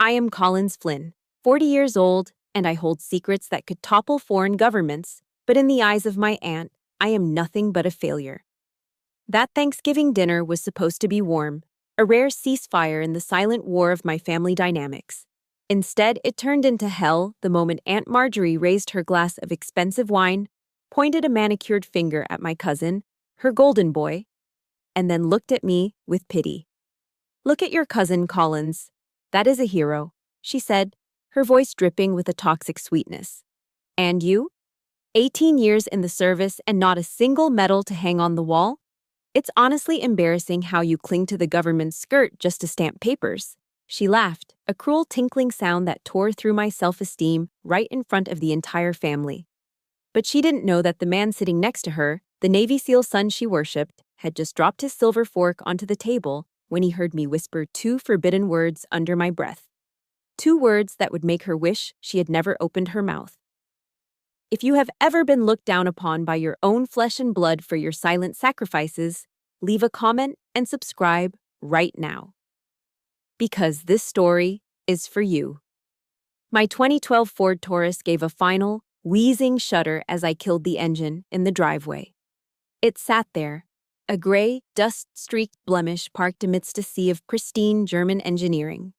I am Collins Flynn, 40 years old, and I hold secrets that could topple foreign governments, but in the eyes of my aunt, I am nothing but a failure. That Thanksgiving dinner was supposed to be warm, a rare ceasefire in the silent war of my family dynamics. Instead, it turned into hell the moment Aunt Marjorie raised her glass of expensive wine, pointed a manicured finger at my cousin, her golden boy, and then looked at me with pity. "Look at your cousin, Collins. That is a hero," she said, her voice dripping with a toxic sweetness. "And you? 18 years in the service and not a single medal to hang on the wall? It's honestly embarrassing how you cling to the government's skirt just to stamp papers." She laughed, a cruel tinkling sound that tore through my self-esteem right in front of the entire family. But she didn't know that the man sitting next to her, the Navy SEAL son she worshipped, had just dropped his silver fork onto the table when he heard me whisper 2 forbidden words under my breath. 2 words that would make her wish she had never opened her mouth. If you have ever been looked down upon by your own flesh and blood for your silent sacrifices, leave a comment and subscribe right now. Because this story is for you. My 2012 Ford Taurus gave a final, wheezing shudder as I killed the engine in the driveway. It sat there, a gray, dust-streaked blemish parked amidst a sea of pristine German engineering.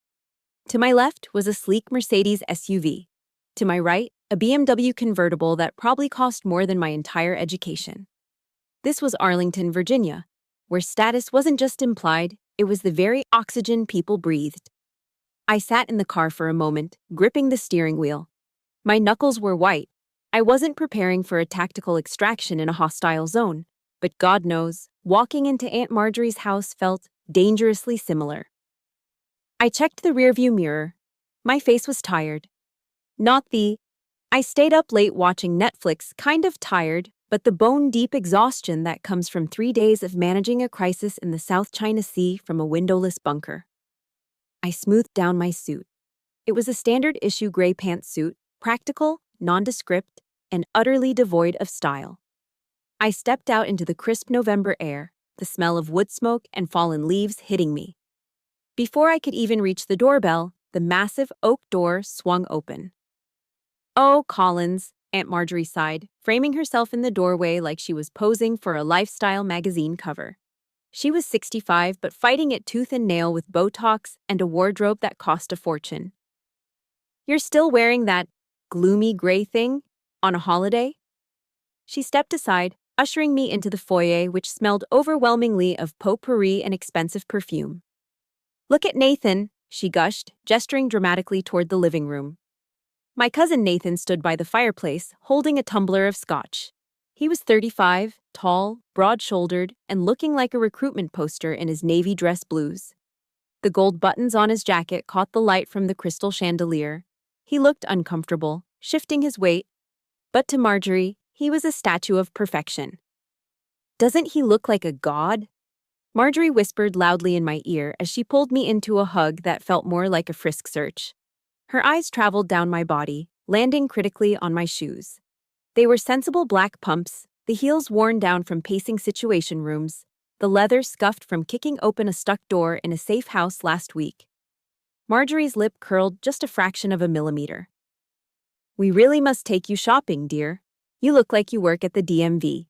To my left was a sleek Mercedes SUV. To my right, a BMW convertible that probably cost more than my entire education. This was Arlington, Virginia, where status wasn't just implied, it was the very oxygen people breathed. I sat in the car for a moment, gripping the steering wheel. My knuckles were white. I wasn't preparing for a tactical extraction in a hostile zone, but God knows, walking into Aunt Marjorie's house felt dangerously similar. I checked the rearview mirror. My face was tired. Not the I stayed up late watching Netflix kind of tired, but the bone-deep exhaustion that comes from 3 days of managing a crisis in the South China Sea from a windowless bunker. I smoothed down my suit. It was a standard-issue gray pantsuit, practical, nondescript, and utterly devoid of style. I stepped out into the crisp November air, the smell of wood smoke and fallen leaves hitting me. Before I could even reach the doorbell, the massive oak door swung open. "Oh, Collins," Aunt Marjorie sighed, framing herself in the doorway like she was posing for a lifestyle magazine cover. She was 65 but fighting it tooth and nail with Botox and a wardrobe that cost a fortune. "You're still wearing that gloomy gray thing on a holiday?" She stepped aside, ushering me into the foyer which smelled overwhelmingly of potpourri and expensive perfume. "Look at Nathan," she gushed, gesturing dramatically toward the living room. My cousin Nathan stood by the fireplace, holding a tumbler of scotch. He was 35, tall, broad-shouldered, and looking like a recruitment poster in his navy dress blues. The gold buttons on his jacket caught the light from the crystal chandelier. He looked uncomfortable, shifting his weight. But to Marjorie, he was a statue of perfection. "Doesn't he look like a god?" Marjorie whispered loudly in my ear as she pulled me into a hug that felt more like a frisk search. Her eyes traveled down my body, landing critically on my shoes. They were sensible black pumps, the heels worn down from pacing situation rooms, the leather scuffed from kicking open a stuck door in a safe house last week. Marjorie's lip curled just a fraction of a millimeter. "We really must take you shopping, dear. You look like you work at the DMV."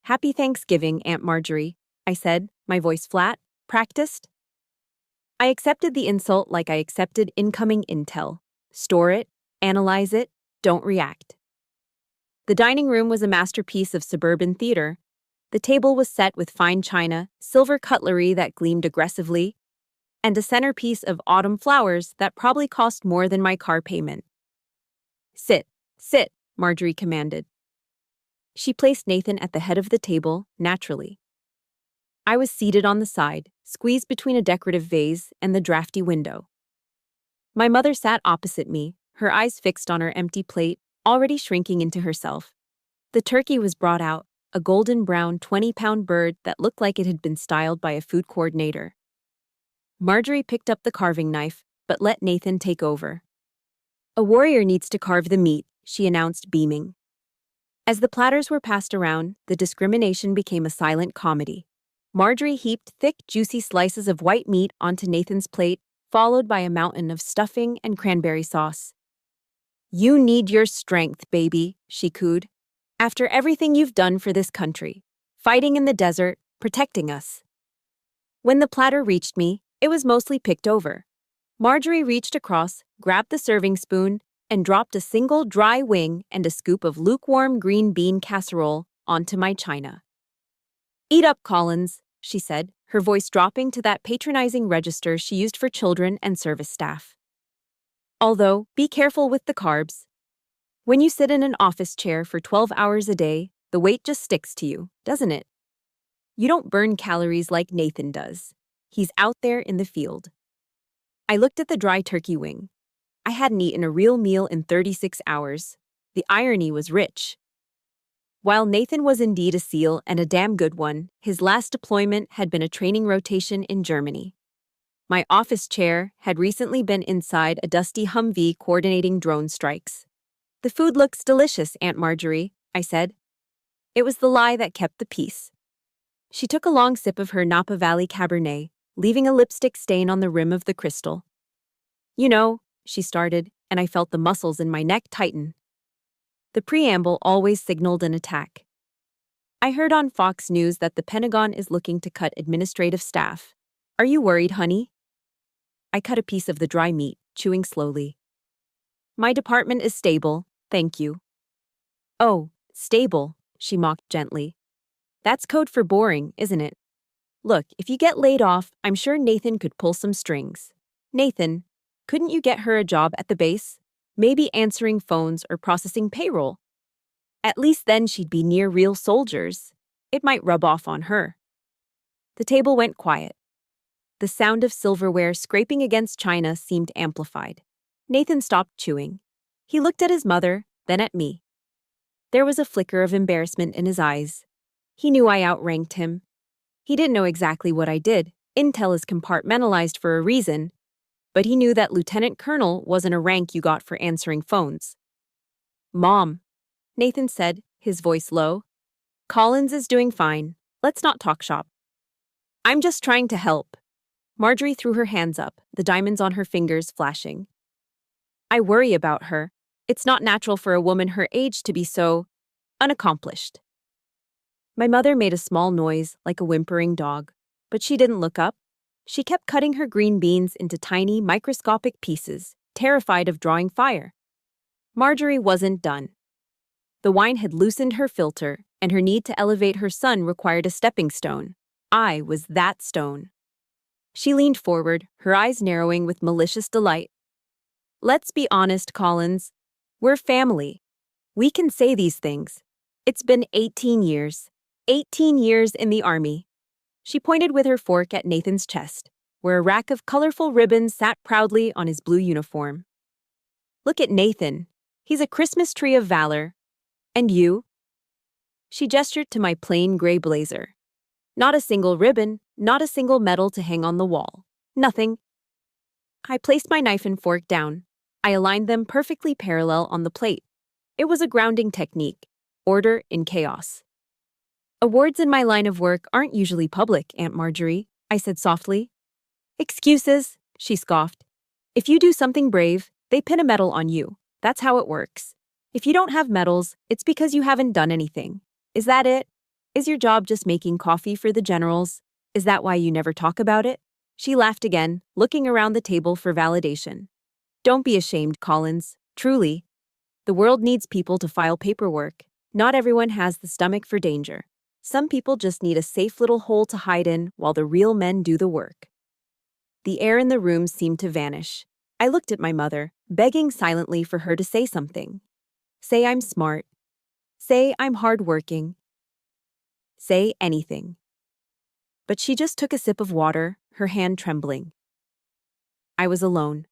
"Happy Thanksgiving, Aunt Marjorie," I said, my voice flat, practiced. I accepted the insult like I accepted incoming intel. Store it, analyze it, don't react. The dining room was a masterpiece of suburban theater. The table was set with fine china, silver cutlery that gleamed aggressively, and a centerpiece of autumn flowers that probably cost more than my car payment. Sit, Marjorie commanded. She placed Nathan at the head of the table, naturally. I was seated on the side, squeezed between a decorative vase and the drafty window. My mother sat opposite me, her eyes fixed on her empty plate, already shrinking into herself. The turkey was brought out, a golden brown 20-pound bird that looked like it had been styled by a food coordinator. Marjorie picked up the carving knife, but let Nathan take over. "A warrior needs to carve the meat," she announced, beaming. As the platters were passed around, the discrimination became a silent comedy. Marjorie heaped thick, juicy slices of white meat onto Nathan's plate, followed by a mountain of stuffing and cranberry sauce. "You need your strength, baby," she cooed. "After everything you've done for this country, fighting in the desert, protecting us." When the platter reached me, it was mostly picked over. Marjorie reached across, grabbed the serving spoon, and dropped a single dry wing and a scoop of lukewarm green bean casserole onto my china. "Eat up, Collins," she said, her voice dropping to that patronizing register she used for children and service staff. "Although, be careful with the carbs. When you sit in an office chair for 12 hours a day, the weight just sticks to you, doesn't it? You don't burn calories like Nathan does. He's out there in the field." I looked at the dry turkey wing. I hadn't eaten a real meal in 36 hours. The irony was rich. While Nathan was indeed a SEAL and a damn good one, his last deployment had been a training rotation in Germany. My office chair had recently been inside a dusty Humvee coordinating drone strikes. "The food looks delicious, Aunt Marjorie," I said. It was the lie that kept the peace. She took a long sip of her Napa Valley Cabernet, leaving a lipstick stain on the rim of the crystal. "You know," she started, and I felt the muscles in my neck tighten. The preamble always signaled an attack. "I heard on Fox News that the Pentagon is looking to cut administrative staff. Are you worried, honey?" I cut a piece of the dry meat, chewing slowly. "My department is stable, thank you." "Oh, stable," she mocked gently. "That's code for boring, isn't it? Look, if you get laid off, I'm sure Nathan could pull some strings. Nathan, couldn't you get her a job at the base? Maybe answering phones or processing payroll. At least then she'd be near real soldiers. It might rub off on her." The table went quiet. The sound of silverware scraping against china seemed amplified. Nathan stopped chewing. He looked at his mother, then at me. There was a flicker of embarrassment in his eyes. He knew I outranked him. He didn't know exactly what I did. Intel is compartmentalized for a reason. But he knew that lieutenant colonel wasn't a rank you got for answering phones. "Mom," Nathan said, his voice low. "Collins is doing fine. Let's not talk shop." "I'm just trying to help." Marjorie threw her hands up, the diamonds on her fingers flashing. "I worry about her. It's not natural for a woman her age to be so unaccomplished." My mother made a small noise like a whimpering dog, but she didn't look up. She kept cutting her green beans into tiny, microscopic pieces, terrified of drawing fire. Marjorie wasn't done. The wine had loosened her filter, and her need to elevate her son required a stepping stone. I was that stone. She leaned forward, her eyes narrowing with malicious delight. "Let's be honest, Collins. We're family. We can say these things. It's been 18 years. 18 years in the Army." She pointed with her fork at Nathan's chest, where a rack of colorful ribbons sat proudly on his blue uniform. "Look at Nathan. He's a Christmas tree of valor. And you?" She gestured to my plain gray blazer. Not a single ribbon, not a single medal to hang on the wall. Nothing. I placed my knife and fork down. I aligned them perfectly parallel on the plate. It was a grounding technique. Order in chaos. "Awards in my line of work aren't usually public, Aunt Marjorie," I said softly. "Excuses," she scoffed. "If you do something brave, they pin a medal on you. That's how it works. If you don't have medals, it's because you haven't done anything. Is that it? Is your job just making coffee for the generals? Is that why you never talk about it?" She laughed again, looking around the table for validation. "Don't be ashamed, Collins. Truly. The world needs people to file paperwork. Not everyone has the stomach for danger. Some people just need a safe little hole to hide in while the real men do the work." The air in the room seemed to vanish. I looked at my mother, begging silently for her to say something. Say I'm smart. Say I'm hardworking. Say anything. But she just took a sip of water, her hand trembling. I was alone.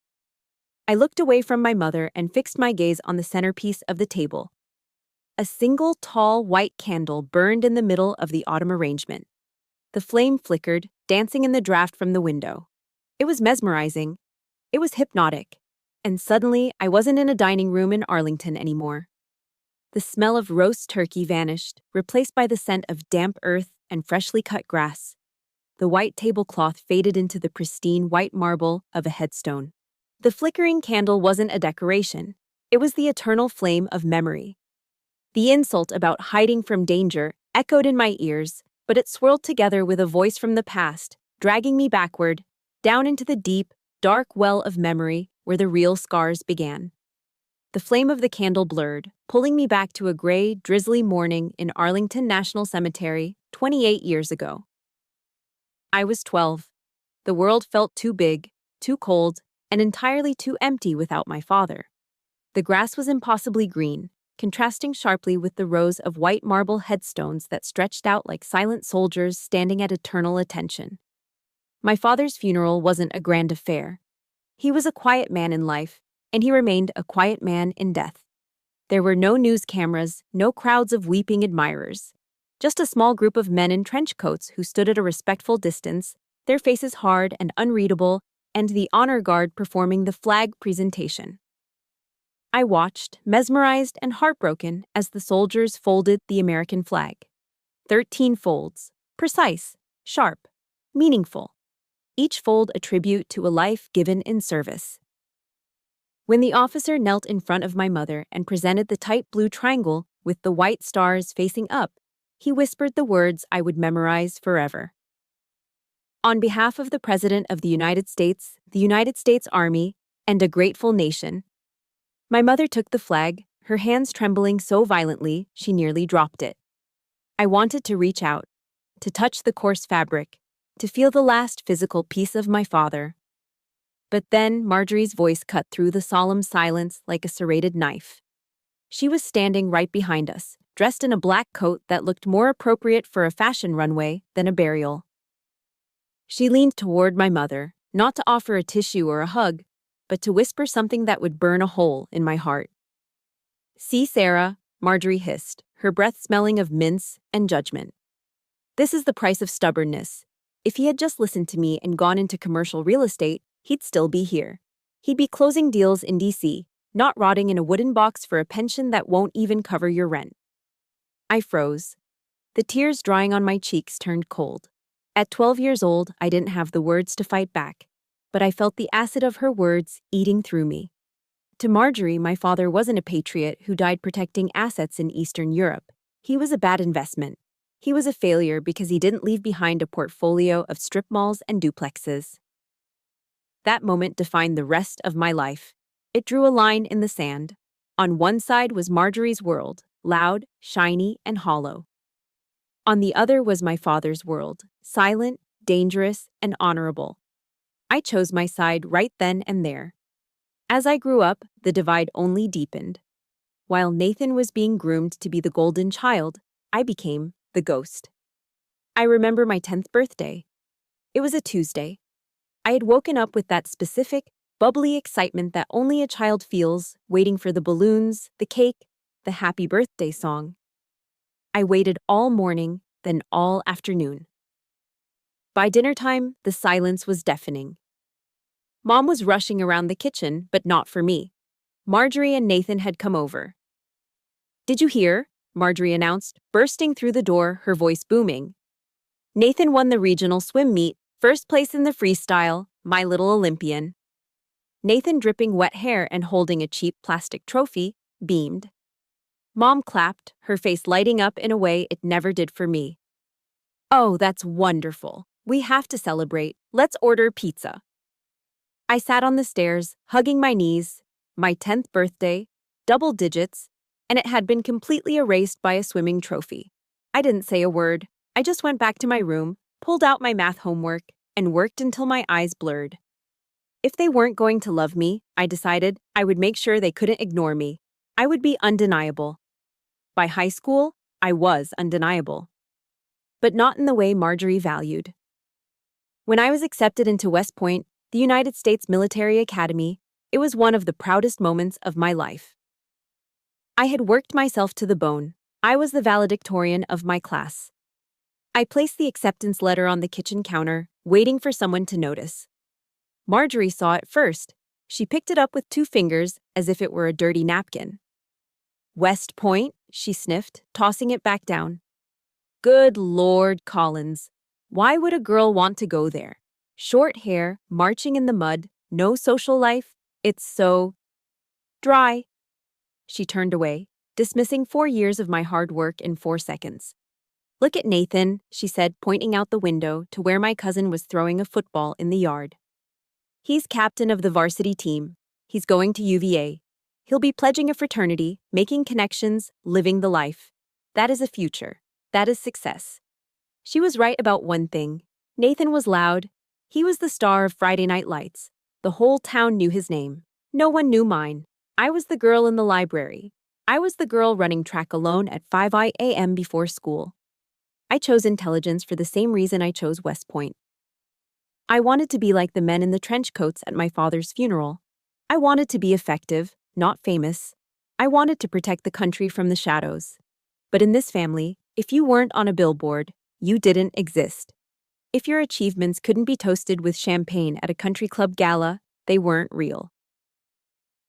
I looked away from my mother and fixed my gaze on the centerpiece of the table. A single tall white candle burned in the middle of the autumn arrangement. The flame flickered, dancing in the draft from the window. It was mesmerizing. It was hypnotic. And suddenly, I wasn't in a dining room in Arlington anymore. The smell of roast turkey vanished, replaced by the scent of damp earth and freshly cut grass. the white tablecloth faded into the pristine white marble of a headstone. The flickering candle wasn't a decoration. It was the eternal flame of memory. The insult about hiding from danger echoed in my ears, but it swirled together with a voice from the past, dragging me backward, down into the deep, dark well of memory where the real scars began. The flame of the candle blurred, pulling me back to a gray, drizzly morning in Arlington National Cemetery 28 years ago. I was 12. The world felt too big, too cold, and entirely too empty without my father. The grass was impossibly green, contrasting sharply with the rows of white marble headstones that stretched out like silent soldiers standing at eternal attention. My father's funeral wasn't a grand affair. He was a quiet man in life, and he remained a quiet man in death. There were no news cameras, no crowds of weeping admirers. Just a small group of men in trench coats who stood at a respectful distance, their faces hard and unreadable, and the honor guard performing the flag presentation. I watched, mesmerized and heartbroken, as the soldiers folded the American flag. 13 folds, precise, sharp, meaningful. Each fold a tribute to a life given in service. When the officer knelt in front of my mother and presented the tight blue triangle with the white stars facing up, he whispered the words I would memorize forever. On behalf of the President of the United States Army, and a grateful nation. My mother took the flag, her hands trembling so violently she nearly dropped it. I wanted to reach out, to touch the coarse fabric, to feel the last physical piece of my father. But then Marjorie's voice cut through the solemn silence like a serrated knife. She was standing right behind us, dressed in a black coat that looked more appropriate for a fashion runway than a burial. She leaned toward my mother, not to offer a tissue or a hug, but to whisper something that would burn a hole in my heart. "See, Sarah," Marjorie hissed, her breath smelling of mince and judgment. "This is the price of stubbornness. If he had just listened to me and gone into commercial real estate, he'd still be here. He'd be closing deals in D.C., not rotting in a wooden box for a pension that won't even cover your rent." I froze. The tears drying on my cheeks turned cold. At 12 years old, I didn't have the words to fight back, but I felt the acid of her words eating through me. To Marjorie, my father wasn't a patriot who died protecting assets in Eastern Europe. He was a bad investment. He was a failure because he didn't leave behind a portfolio of strip malls and duplexes. That moment defined the rest of my life. It drew a line in the sand. On one side was Marjorie's world, loud, shiny, and hollow. On the other was my father's world, silent, dangerous, and honorable. I chose my side right then and there. As I grew up, the divide only deepened. While Nathan was being groomed to be the golden child, I became the ghost. I remember my 10th birthday. It was a Tuesday. I had woken up with that specific, bubbly excitement that only a child feels, waiting for the balloons, the cake, the happy birthday song. I waited all morning, then all afternoon. By dinner time, the silence was deafening. Mom was rushing around the kitchen, but not for me. Marjorie and Nathan had come over. "Did you hear?" Marjorie announced, bursting through the door, her voice booming. "Nathan won the regional swim meet, first place in the freestyle, my little Olympian." Nathan, dripping wet hair and holding a cheap plastic trophy, beamed. Mom clapped, her face lighting up in a way it never did for me. "Oh, that's wonderful. We have to celebrate. Let's order pizza." I sat on the stairs, hugging my knees. My 10th birthday, double digits, and it had been completely erased by a swimming trophy. I didn't say a word. I just went back to my room, pulled out my math homework, and worked until my eyes blurred. If they weren't going to love me, I decided I would make sure they couldn't ignore me. I would be undeniable. By high school, I was undeniable. But not in the way Marjorie valued. When I was accepted into West Point, the United States Military Academy, it was one of the proudest moments of my life. I had worked myself to the bone. I was the valedictorian of my class. I placed the acceptance letter on the kitchen counter, waiting for someone to notice. Marjorie saw it first. She picked it up with 2 fingers as if it were a dirty napkin. "West Point," she sniffed, tossing it back down. "Good Lord, Collins. Why would a girl want to go there? Short hair, marching in the mud, no social life? It's so dry. She turned away, dismissing 4 years of my hard work in 4 seconds. Look at Nathan, she said, pointing out the window to where my cousin was throwing a football in the yard. He's captain of the varsity team. He's going to UVA. He'll be pledging a fraternity, making connections, living the life. That is a future. That is success. She was right about one thing. Nathan was loud. He was the star of Friday Night Lights. The whole town knew his name. No one knew mine. I was the girl in the library. I was the girl running track alone at 5 a.m. before school. I chose intelligence for the same reason I chose West Point. I wanted to be like the men in the trench coats at my father's funeral. I wanted to be effective, not famous. I wanted to protect the country from the shadows. But in this family, if you weren't on a billboard, you didn't exist. If your achievements couldn't be toasted with champagne at a country club gala, they weren't real.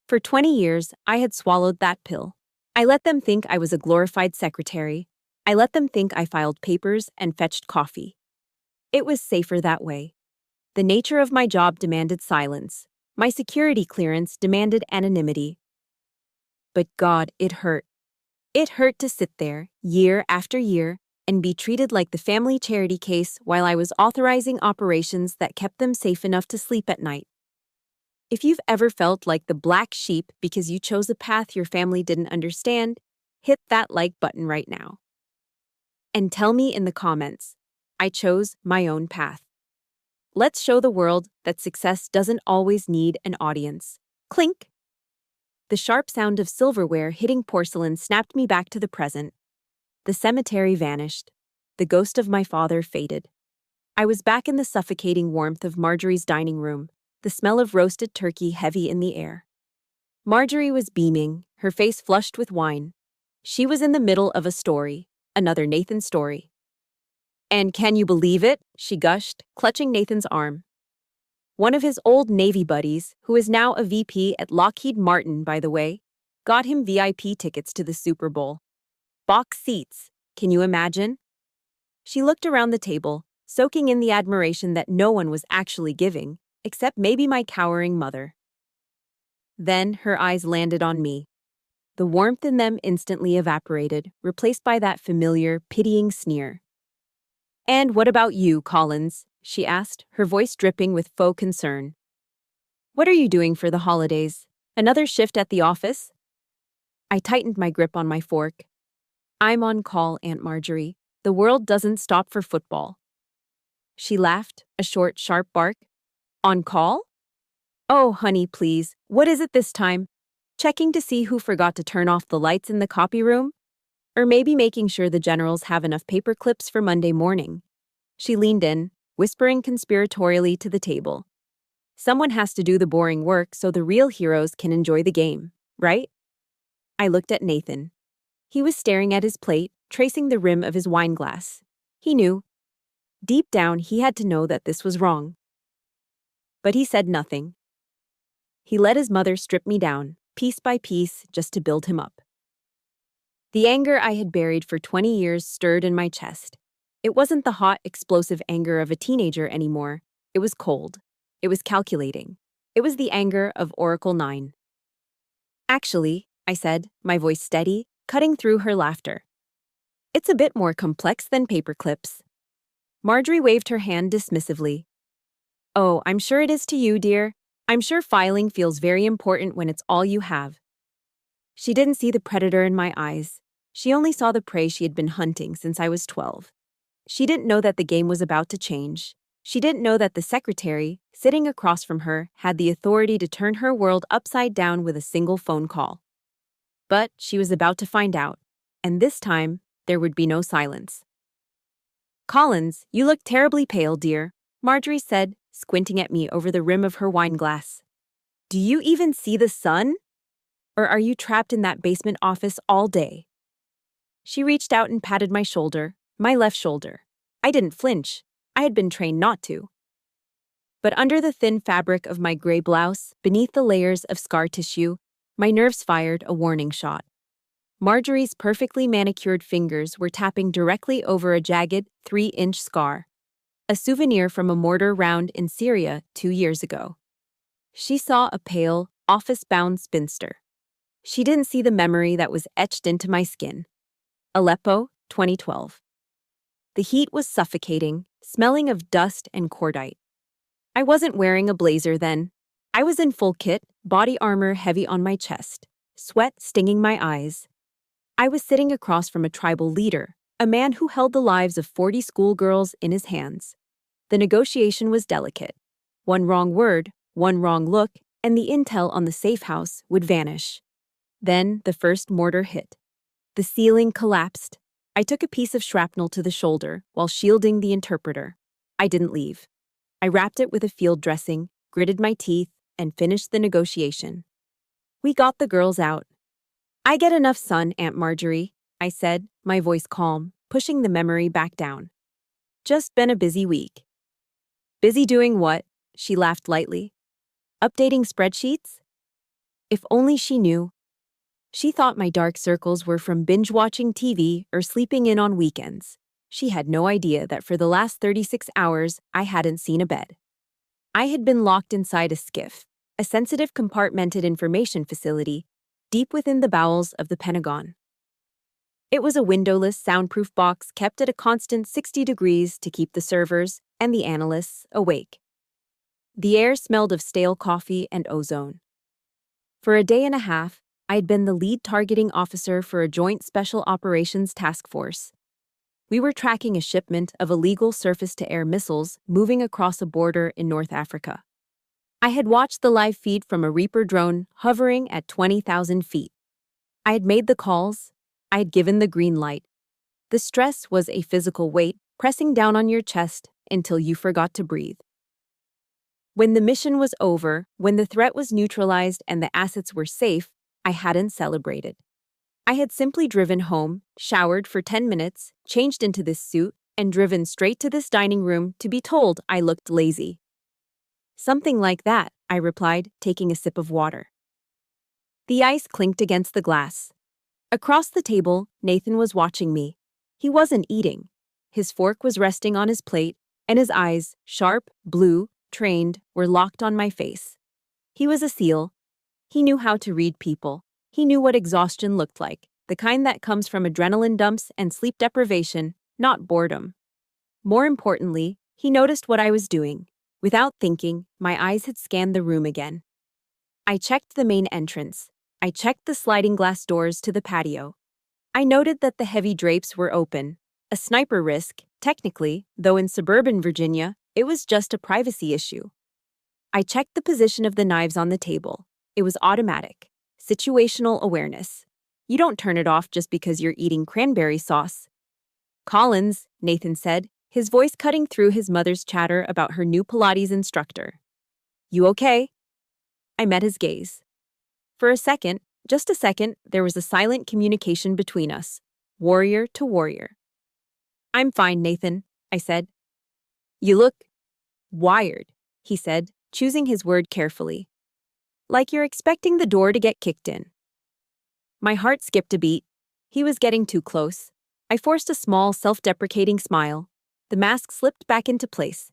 For 20 years, I had swallowed that pill. I let them think I was a glorified secretary. I let them think I filed papers and fetched coffee. It was safer that way. The nature of my job demanded silence. My security clearance demanded anonymity. But God, it hurt. It hurt to sit there, year after year, and be treated like the family charity case while I was authorizing operations that kept them safe enough to sleep at night. If you've ever felt like the black sheep because you chose a path your family didn't understand, hit that like button right now. And tell me in the comments, I chose my own path. Let's show the world that success doesn't always need an audience. Clink! The sharp sound of silverware hitting porcelain snapped me back to the present. The cemetery vanished. The ghost of my father faded. I was back in the suffocating warmth of Marjorie's dining room, the smell of roasted turkey heavy in the air. Marjorie was beaming, her face flushed with wine. She was in the middle of a story, another Nathan story. And can you believe it? She gushed, clutching Nathan's arm. One of his old Navy buddies, who is now a VP at Lockheed Martin, by the way, got him VIP tickets to the Super Bowl. Box seats, can you imagine? She looked around the table, soaking in the admiration that no one was actually giving, except maybe my cowering mother. Then her eyes landed on me. The warmth in them instantly evaporated, replaced by that familiar, pitying sneer. And what about you, Collins? She asked, her voice dripping with faux concern. What are you doing for the holidays? Another shift at the office? I tightened my grip on my fork. I'm on call, Aunt Marjorie. The world doesn't stop for football. She laughed, a short, sharp bark. On call? Oh, honey, please. What is it this time? Checking to see who forgot to turn off the lights in the copy room? Or maybe making sure the generals have enough paper clips for Monday morning. She leaned in, whispering conspiratorially to the table. Someone has to do the boring work so the real heroes can enjoy the game, right? I looked at Nathan. He was staring at his plate, tracing the rim of his wine glass. He knew. Deep down, he had to know that this was wrong. But he said nothing. He let his mother strip me down, piece by piece, just to build him up. The anger I had buried for 20 years stirred in my chest. It wasn't the hot, explosive anger of a teenager anymore. It was cold. It was calculating. It was the anger of Oracle 9. Actually, I said, my voice steady, cutting through her laughter. It's a bit more complex than paper clips. Marjorie waved her hand dismissively. Oh, I'm sure it is to you, dear. I'm sure filing feels very important when it's all you have. She didn't see the predator in my eyes. She only saw the prey she had been hunting since I was 12. She didn't know that the game was about to change. She didn't know that the secretary, sitting across from her, had the authority to turn her world upside down with a single phone call. But she was about to find out, and this time, there would be no silence. Collins, you look terribly pale, dear, Marjorie said, squinting at me over the rim of her wine glass. Do you even see the sun? Or are you trapped in that basement office all day? She reached out and patted my shoulder, my left shoulder. I didn't flinch. I had been trained not to. But under the thin fabric of my gray blouse, beneath the layers of scar tissue, my nerves fired a warning shot. Marjorie's perfectly manicured fingers were tapping directly over a jagged 3-inch scar. a souvenir from a mortar round in Syria 2 years ago. She saw a pale, office-bound spinster. She didn't see the memory that was etched into my skin. Aleppo, 2012. The heat was suffocating, smelling of dust and cordite. I wasn't wearing a blazer then. I was in full kit, body armor heavy on my chest, sweat stinging my eyes. I was sitting across from a tribal leader, a man who held the lives of 40 schoolgirls in his hands. The negotiation was delicate. One wrong word, one wrong look, and the intel on the safe house would vanish. Then the first mortar hit. The ceiling collapsed. I took a piece of shrapnel to the shoulder while shielding the interpreter. I didn't leave. I wrapped it with a field dressing, gritted my teeth, and finished the negotiation. We got the girls out. "I get enough sun, Aunt Marjorie," I said, my voice calm, pushing the memory back down. "Just been a busy week." "Busy doing what?" She laughed lightly. "Updating spreadsheets?" If only she knew. She thought my dark circles were from binge-watching TV or sleeping in on weekends. She had no idea that for the last 36 hours, I hadn't seen a bed. I had been locked inside a skiff, a sensitive compartmented information facility, deep within the bowels of the Pentagon. It was a windowless, soundproof box kept at a constant 60 degrees to keep the servers and the analysts awake. The air smelled of stale coffee and ozone. For a day and a half, I had been the lead targeting officer for a joint special operations task force. We were tracking a shipment of illegal surface-to-air missiles moving across a border in North Africa. I had watched the live feed from a Reaper drone hovering at 20,000 feet. I had made the calls. I had given the green light. The stress was a physical weight pressing down on your chest until you forgot to breathe. When the mission was over, when the threat was neutralized and the assets were safe, I hadn't celebrated. I had simply driven home, showered for 10 minutes, changed into this suit, and driven straight to this dining room to be told I looked lazy. "Something like that," I replied, taking a sip of water. The ice clinked against the glass. Across the table, Nathan was watching me. He wasn't eating. His fork was resting on his plate, and his eyes, sharp, blue, trained, were locked on my face. He was a SEAL. He knew how to read people. He knew what exhaustion looked like, the kind that comes from adrenaline dumps and sleep deprivation, not boredom. More importantly, he noticed what I was doing. Without thinking, my eyes had scanned the room again. I checked the main entrance. I checked the sliding glass doors to the patio. I noted that the heavy drapes were open. A sniper risk, technically, though in suburban Virginia, it was just a privacy issue. I checked the position of the knives on the table. It was automatic. Situational awareness. You don't turn it off just because you're eating cranberry sauce. "Collins," Nathan said, his voice cutting through his mother's chatter about her new Pilates instructor. "You okay?" I met his gaze. For a second, just a second, there was a silent communication between us, warrior to warrior. "I'm fine, Nathan," I said. "You look wired," he said, choosing his word carefully. "Like you're expecting the door to get kicked in." My heart skipped a beat. He was getting too close. I forced a small, self-deprecating smile. The mask slipped back into place.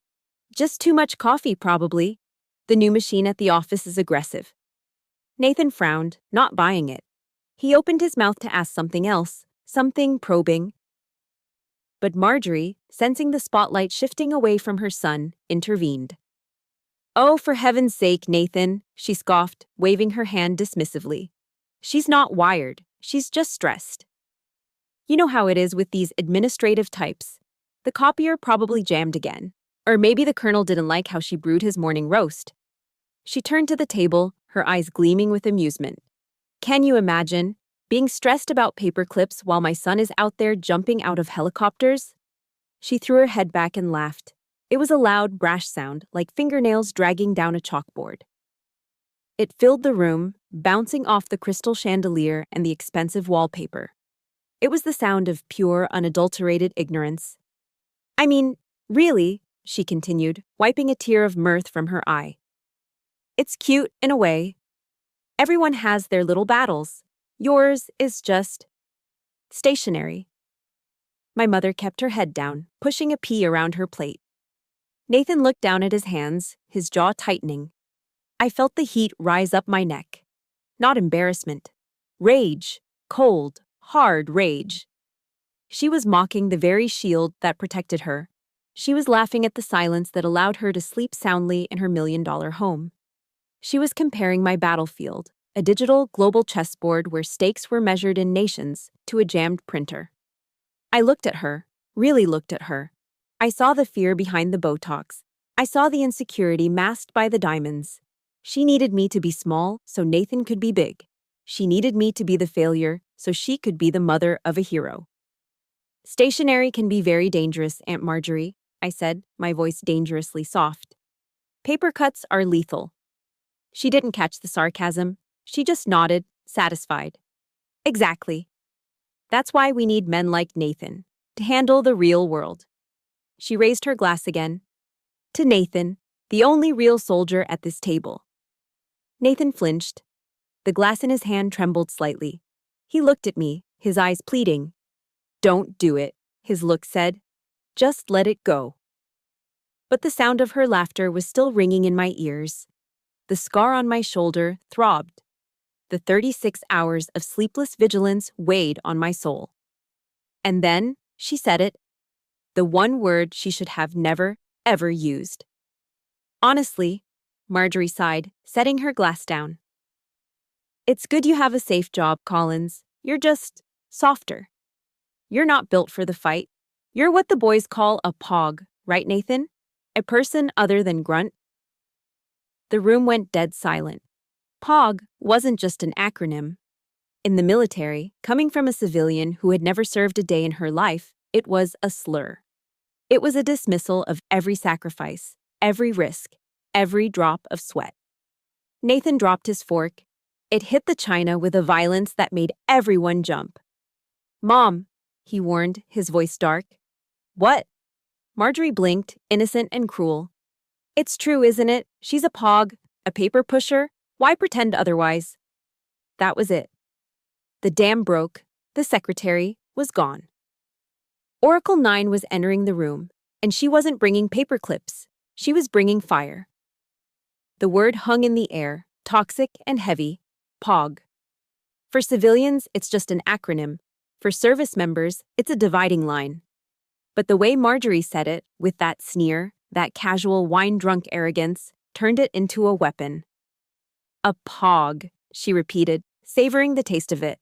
"Just too much coffee, probably. The new machine at the office is aggressive." Nathan frowned, not buying it. He opened his mouth to ask something else, something probing. But Marjorie, sensing the spotlight shifting away from her son, intervened. "Oh, for heaven's sake, Nathan," she scoffed, waving her hand dismissively. "She's not wired. She's just stressed. You know how it is with these administrative types. The copier probably jammed again. Or maybe the colonel didn't like how she brewed his morning roast." She turned to the table, her eyes gleaming with amusement. "Can you imagine being stressed about paper clips while my son is out there jumping out of helicopters?" She threw her head back and laughed. It was a loud, brash sound, like fingernails dragging down a chalkboard. It filled the room, bouncing off the crystal chandelier and the expensive wallpaper. It was the sound of pure, unadulterated ignorance. "I mean, really," she continued, wiping a tear of mirth from her eye. "It's cute in a way. Everyone has their little battles. Yours is just stationary." My mother kept her head down, pushing a pea around her plate. Nathan looked down at his hands, his jaw tightening. I felt the heat rise up my neck. Not embarrassment. Rage. Cold, hard rage. She was mocking the very shield that protected her. She was laughing at the silence that allowed her to sleep soundly in her $1,000,000 home. She was comparing my battlefield, a digital global chessboard where stakes were measured in nations, to a jammed printer. I looked at her, really looked at her. I saw the fear behind the Botox. I saw the insecurity masked by the diamonds. She needed me to be small so Nathan could be big. She needed me to be the failure so she could be the mother of a hero. Stationery can be very dangerous, Aunt Marjorie, I said, my voice dangerously soft. Paper cuts are lethal. She didn't catch the sarcasm. She just nodded, satisfied. Exactly. That's why we need men like Nathan, to handle the real world. She raised her glass again. To Nathan, the only real soldier at this table. Nathan flinched. The glass in his hand trembled slightly. He looked at me, his eyes pleading. Don't do it, his look said. Just let it go. But the sound of her laughter was still ringing in my ears. The scar on my shoulder throbbed. The 36 hours of sleepless vigilance weighed on my soul. And then, she said it. The one word she should have never, ever used. Honestly, Marjorie sighed, setting her glass down. It's good you have a safe job, Collins. You're just softer. You're not built for the fight. You're what the boys call a pog, right, Nathan? A person other than grunt. The room went dead silent. POG wasn't just an acronym. In the military, coming from a civilian who had never served a day in her life, it was a slur. It was a dismissal of every sacrifice, every risk, every drop of sweat. Nathan dropped his fork. It hit the china with a violence that made everyone jump. Mom, he warned, his voice dark. What? Marjorie blinked, innocent and cruel. It's true, isn't it? She's a pog, a paper pusher. Why pretend otherwise? That was it. The dam broke. The secretary was gone. Oracle 9 was entering the room, and she wasn't bringing paper clips. She was bringing fire. The word hung in the air, toxic and heavy, POG. For civilians, it's just an acronym. For service members, it's a dividing line. But the way Marjorie said it, with that sneer, that casual wine-drunk arrogance, turned it into a weapon. A POG, she repeated, savoring the taste of it.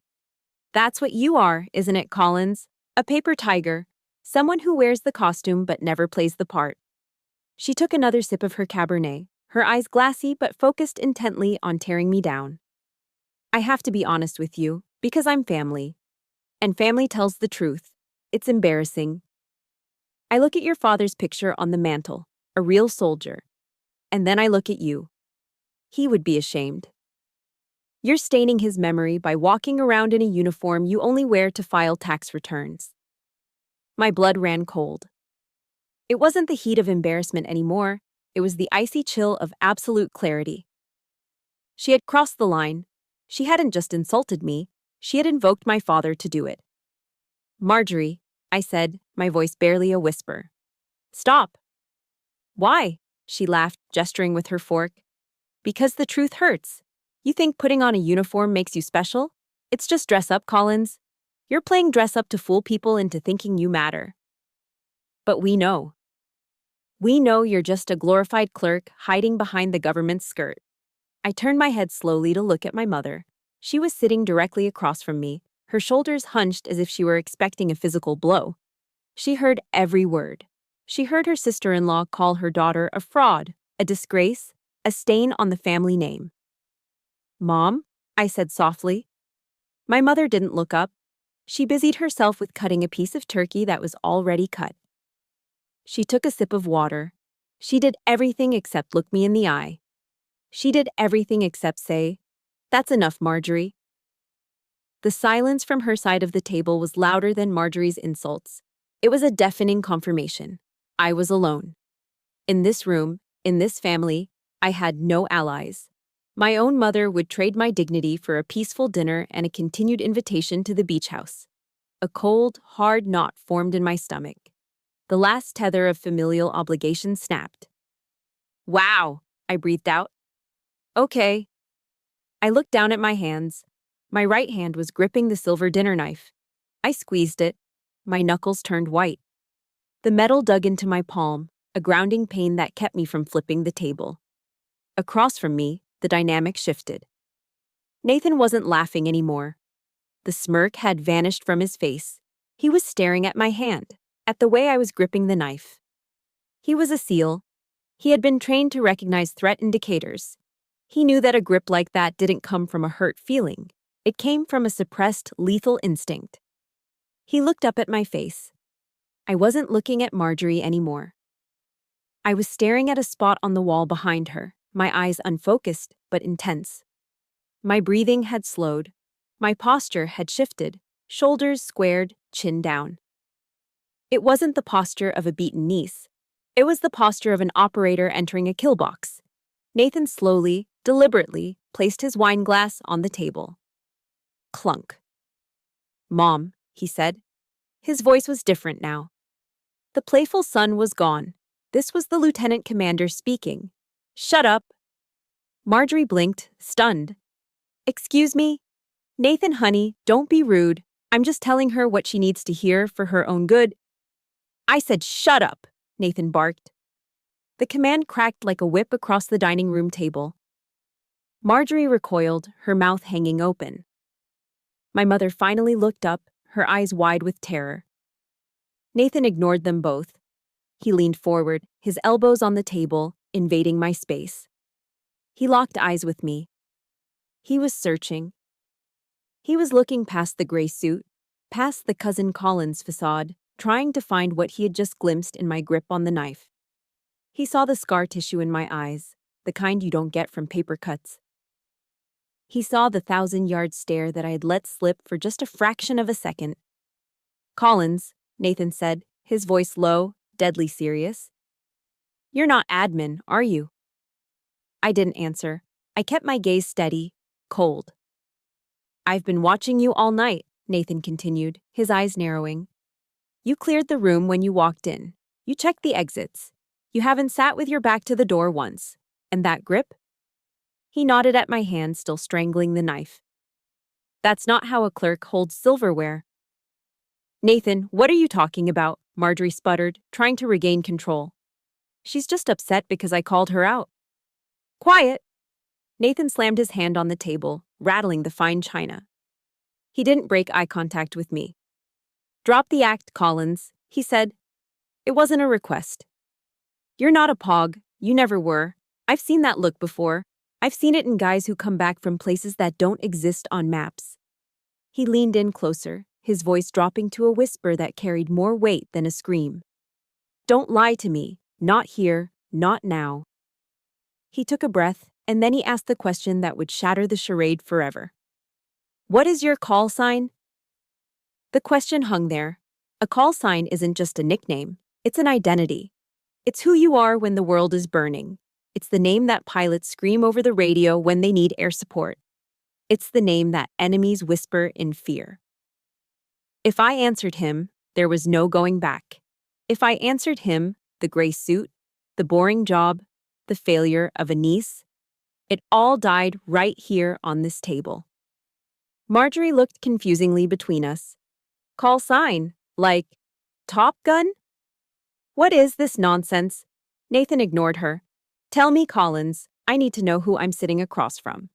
That's what you are, isn't it, Collins? A paper tiger, someone who wears the costume but never plays the part. She took another sip of her Cabernet, her eyes glassy but focused intently on tearing me down. I have to be honest with you, because I'm family. And family tells the truth. It's embarrassing. I look at your father's picture on the mantle, a real soldier. And then I look at you. He would be ashamed. You're staining his memory by walking around in a uniform you only wear to file tax returns. My blood ran cold. It wasn't the heat of embarrassment anymore. It was the icy chill of absolute clarity. She had crossed the line. She hadn't just insulted me. She had invoked my father to do it. Marjorie, I said, my voice barely a whisper. Stop. Why? She laughed, gesturing with her fork. Because the truth hurts. You think putting on a uniform makes you special? It's just dress up, Collins. You're playing dress up to fool people into thinking you matter. But we know. We know you're just a glorified clerk hiding behind the government's skirt. I turned my head slowly to look at my mother. She was sitting directly across from me, her shoulders hunched as if she were expecting a physical blow. She heard every word. She heard her sister-in-law call her daughter a fraud, a disgrace, a stain on the family name. Mom, I said softly. My mother didn't look up. She busied herself with cutting a piece of turkey that was already cut. She took a sip of water. She did everything except look me in the eye. She did everything except say, "That's enough, Marjorie." The silence from her side of the table was louder than Marjorie's insults. It was a deafening confirmation. I was alone. In this room, in this family, I had no allies. My own mother would trade my dignity for a peaceful dinner and a continued invitation to the beach house. A cold, hard knot formed in my stomach. The last tether of familial obligation snapped. Wow, I breathed out. Okay. I looked down at my hands. My right hand was gripping the silver dinner knife. I squeezed it. My knuckles turned white. The metal dug into my palm, a grounding pain that kept me from flipping the table. Across from me, the dynamic shifted. Nathan wasn't laughing anymore. The smirk had vanished from his face. He was staring at my hand, at the way I was gripping the knife. He was a SEAL. He had been trained to recognize threat indicators. He knew that a grip like that didn't come from a hurt feeling. It came from a suppressed, lethal instinct. He looked up at my face. I wasn't looking at Marjorie anymore. I was staring at a spot on the wall behind her, my eyes unfocused but intense. My breathing had slowed. My posture had shifted, shoulders squared, chin down. It wasn't the posture of a beaten niece. It was the posture of an operator entering a kill box. Nathan slowly, deliberately, placed his wine glass on the table. Clunk. "Mom," he said. His voice was different now. The playful son was gone. This was the lieutenant commander speaking. "Shut up." Marjorie blinked, stunned. "Excuse me? Nathan, honey, don't be rude. I'm just telling her what she needs to hear for her own good." "I said shut up," Nathan barked. The command cracked like a whip across the dining room table. Marjorie recoiled, her mouth hanging open. My mother finally looked up, her eyes wide with terror. Nathan ignored them both. He leaned forward, his elbows on the table, invading my space. He locked eyes with me. He was searching. He was looking past the gray suit, past the Cousin Collins facade, trying to find what he had just glimpsed in my grip on the knife. He saw the scar tissue in my eyes, the kind you don't get from paper cuts. He saw the 1,000-yard stare that I had let slip for just a fraction of a second. "Collins," Nathan said, his voice low, deadly serious. "You're not admin, are you?" I didn't answer. I kept my gaze steady, cold. "I've been watching you all night," Nathan continued, his eyes narrowing. "You cleared the room when you walked in. You checked the exits. You haven't sat with your back to the door once. And that grip?" He nodded at my hand still strangling the knife. "That's not how a clerk holds silverware." "Nathan, what are you talking about?" Marjorie sputtered, trying to regain control. "She's just upset because I called her out." "Quiet!" Nathan slammed his hand on the table, rattling the fine china. He didn't break eye contact with me. "Drop the act, Collins," he said. "It wasn't a request. You're not a pog. You never were. I've seen that look before. I've seen it in guys who come back from places that don't exist on maps." He leaned in closer, his voice dropping to a whisper that carried more weight than a scream. "Don't lie to me. Not here. Not now." He took a breath, and then he asked the question that would shatter the charade forever. "What is your call sign?" The question hung there. A call sign isn't just a nickname. It's an identity. It's who you are when the world is burning. It's the name that pilots scream over the radio when they need air support. It's the name that enemies whisper in fear. If I answered him, there was no going back. If I answered him, the gray suit, the boring job, the failure of a niece, it all died right here on this table. Marjorie looked confusingly between us. "Call sign? Like Top Gun?" "What is this nonsense?" Nathan ignored her. "Tell me, Collins. I need to know who I'm sitting across from.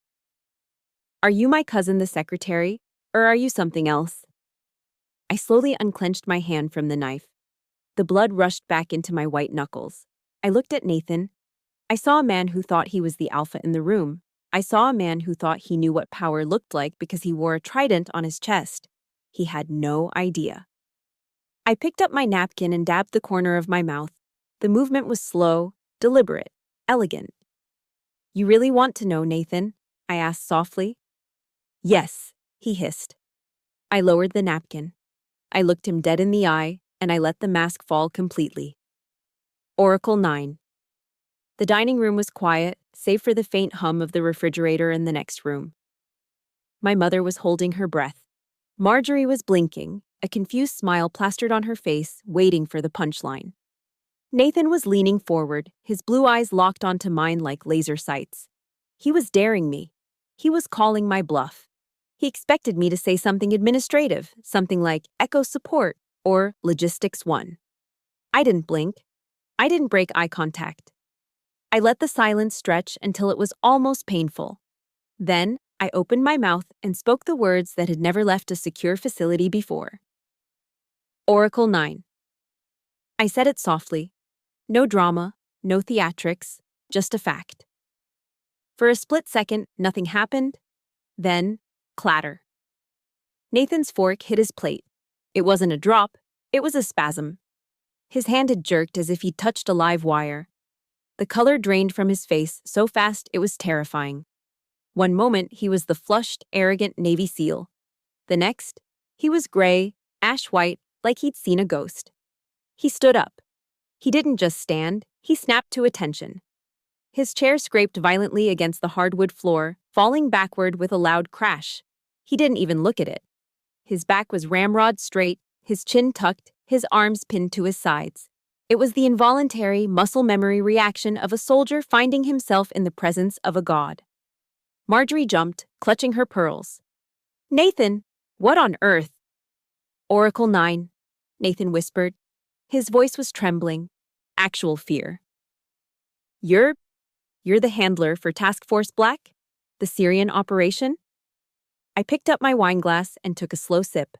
Are you my cousin the secretary, or are you something else?" I slowly unclenched my hand from the knife. The blood rushed back into my white knuckles. I looked at Nathan. I saw a man who thought he was the alpha in the room. I saw a man who thought he knew what power looked like because he wore a trident on his chest. He had no idea. I picked up my napkin and dabbed the corner of my mouth. The movement was slow, deliberate, elegant. "You really want to know, Nathan?" I asked softly. "Yes," he hissed. I lowered the napkin. I looked him dead in the eye, and I let the mask fall completely. Oracle 9. The dining room was quiet, save for the faint hum of the refrigerator in the next room. My mother was holding her breath. Marjorie was blinking, a confused smile plastered on her face, waiting for the punchline. Nathan was leaning forward, his blue eyes locked onto mine like laser sights. He was daring me. He was calling my bluff. He expected me to say something administrative, something like Echo Support or Logistics 1. I didn't blink. I didn't break eye contact. I let the silence stretch until it was almost painful. Then, I opened my mouth and spoke the words that had never left a secure facility before. Oracle 9. I said it softly. No drama, no theatrics, just a fact. For a split second, nothing happened. Then, clatter. Nathan's fork hit his plate. It wasn't a drop, it was a spasm. His hand had jerked as if he'd touched a live wire. The color drained from his face so fast it was terrifying. One moment, he was the flushed, arrogant Navy SEAL. The next, he was gray, ash-white, like he'd seen a ghost. He stood up. He didn't just stand, he snapped to attention. His chair scraped violently against the hardwood floor, falling backward with a loud crash. He didn't even look at it. His back was ramrod straight, his chin tucked, his arms pinned to his sides. It was the involuntary, muscle memory reaction of a soldier finding himself in the presence of a god. Marjorie jumped, clutching her pearls. "Nathan, what on earth?" "Oracle 9, Nathan whispered. His voice was trembling. Actual fear. You're the handler for Task Force Black? The Syrian operation?" I picked up my wine glass and took a slow sip.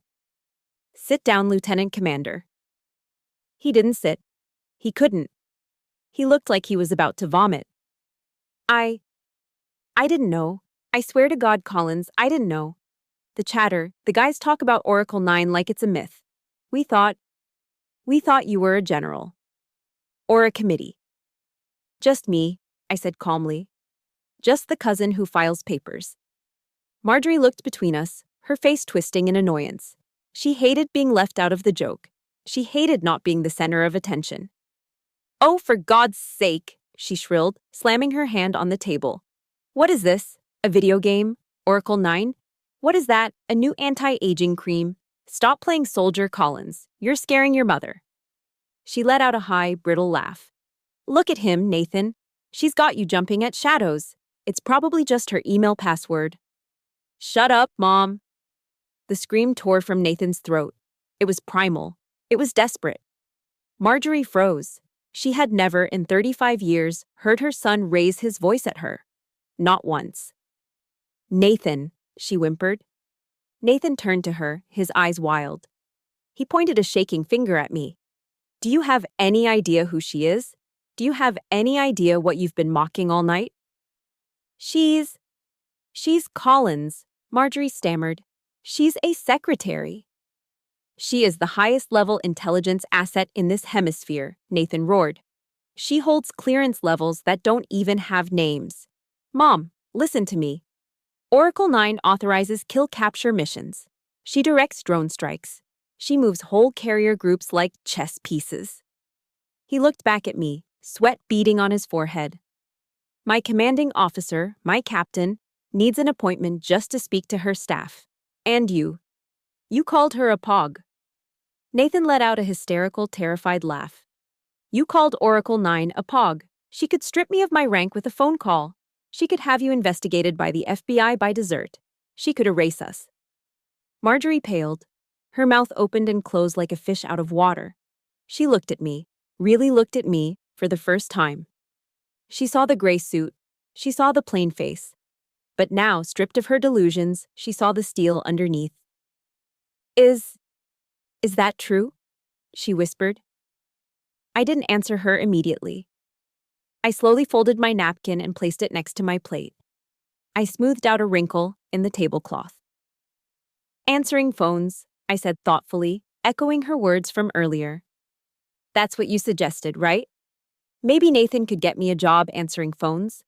"Sit down, Lieutenant Commander." He didn't sit. He couldn't. He looked like he was about to vomit. I didn't know. I swear to God, Collins, I didn't know. The guys talk about Oracle 9 like it's a myth. We thought you were a general. Or a committee. Just me, I said calmly. Just the cousin who files papers. Marjorie looked between us, her face twisting in annoyance. She hated being left out of the joke. She hated not being the center of attention. "Oh, for God's sake," she shrilled, slamming her hand on the table. "What is this? A video game? Oracle 9? What is that? A new anti-aging cream? Stop playing soldier, Collins. You're scaring your mother." She let out a high, brittle laugh. "Look at him, Nathan. She's got you jumping at shadows. It's probably just her email password." "Shut up, Mom." The scream tore from Nathan's throat. It was primal. It was desperate. Marjorie froze. She had never, in 35 years, heard her son raise his voice at her. Not once. "Nathan," she whimpered. Nathan turned to her, his eyes wild. He pointed a shaking finger at me. "Do you have any idea who she is? Do you have any idea what you've been mocking all night?" She's Collins," Marjorie stammered. "She's a secretary." "She is the highest-level intelligence asset in this hemisphere," Nathan roared. "She holds clearance levels that don't even have names. Mom, listen to me. Oracle 9 authorizes kill-capture missions. She directs drone strikes. She moves whole carrier groups like chess pieces." He looked back at me, sweat beading on his forehead. "My commanding officer, my captain, needs an appointment just to speak to her staff. And you. You called her a pog." Nathan let out a hysterical, terrified laugh. "You called Oracle 9 a pog. She could strip me of my rank with a phone call. She could have you investigated by the FBI by dessert. She could erase us." Marjorie paled. Her mouth opened and closed like a fish out of water. She looked at me, really looked at me, for the first time. She saw the gray suit. She saw the plain face. But now, stripped of her delusions, she saw the steel underneath. Is that true?" she whispered. I didn't answer her immediately. I slowly folded my napkin and placed it next to my plate. I smoothed out a wrinkle in the tablecloth. "Answering phones," I said thoughtfully, echoing her words from earlier. "That's what you suggested, right? Maybe Nathan could get me a job answering phones."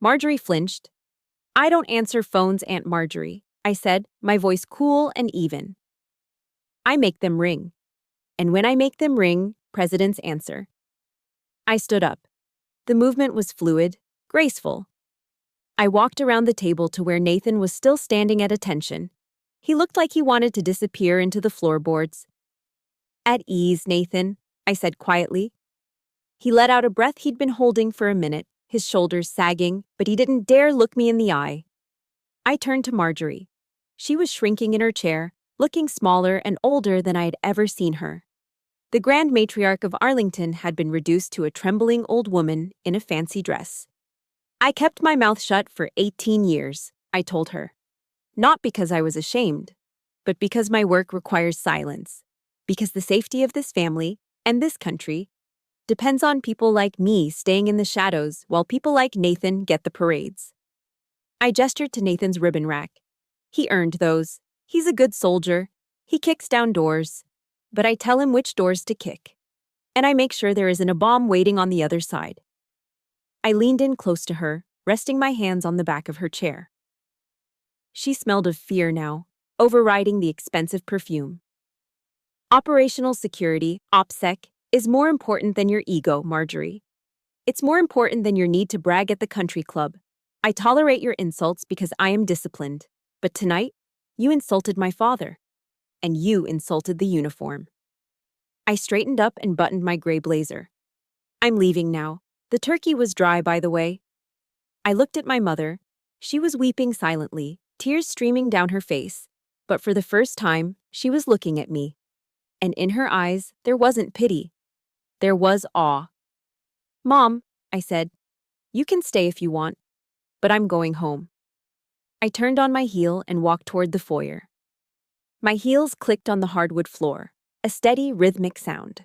Marjorie flinched. "I don't answer phones, Aunt Marjorie," I said, my voice cool and even. "I make them ring. And when I make them ring, presidents answer." I stood up. The movement was fluid, graceful. I walked around the table to where Nathan was still standing at attention. He looked like he wanted to disappear into the floorboards. At ease, Nathan, I said quietly. He let out a breath he'd been holding for a minute, his shoulders sagging, but he didn't dare look me in the eye. I turned to Marjorie. She was shrinking in her chair, looking smaller and older than I had ever seen her. The Grand Matriarch of Arlington had been reduced to a trembling old woman in a fancy dress. I kept my mouth shut for 18 years, I told her. Not because I was ashamed, but because my work requires silence. Because the safety of this family, and this country, depends on people like me staying in the shadows while people like Nathan get the parades. I gestured to Nathan's ribbon rack. He earned those. He's a good soldier. He kicks down doors. But I tell him which doors to kick. And I make sure there isn't a bomb waiting on the other side. I leaned in close to her, resting my hands on the back of her chair. She smelled of fear now, overriding the expensive perfume. Operational security, OPSEC, is more important than your ego, Marjorie. It's more important than your need to brag at the country club. I tolerate your insults because I am disciplined. But tonight, you insulted my father. And you insulted the uniform. I straightened up and buttoned my gray blazer. I'm leaving now. The turkey was dry, by the way. I looked at my mother. She was weeping silently, tears streaming down her face. But for the first time, she was looking at me. And in her eyes, there wasn't pity. There was awe. Mom, I said, you can stay if you want, but I'm going home. I turned on my heel and walked toward the foyer. My heels clicked on the hardwood floor, a steady, rhythmic sound.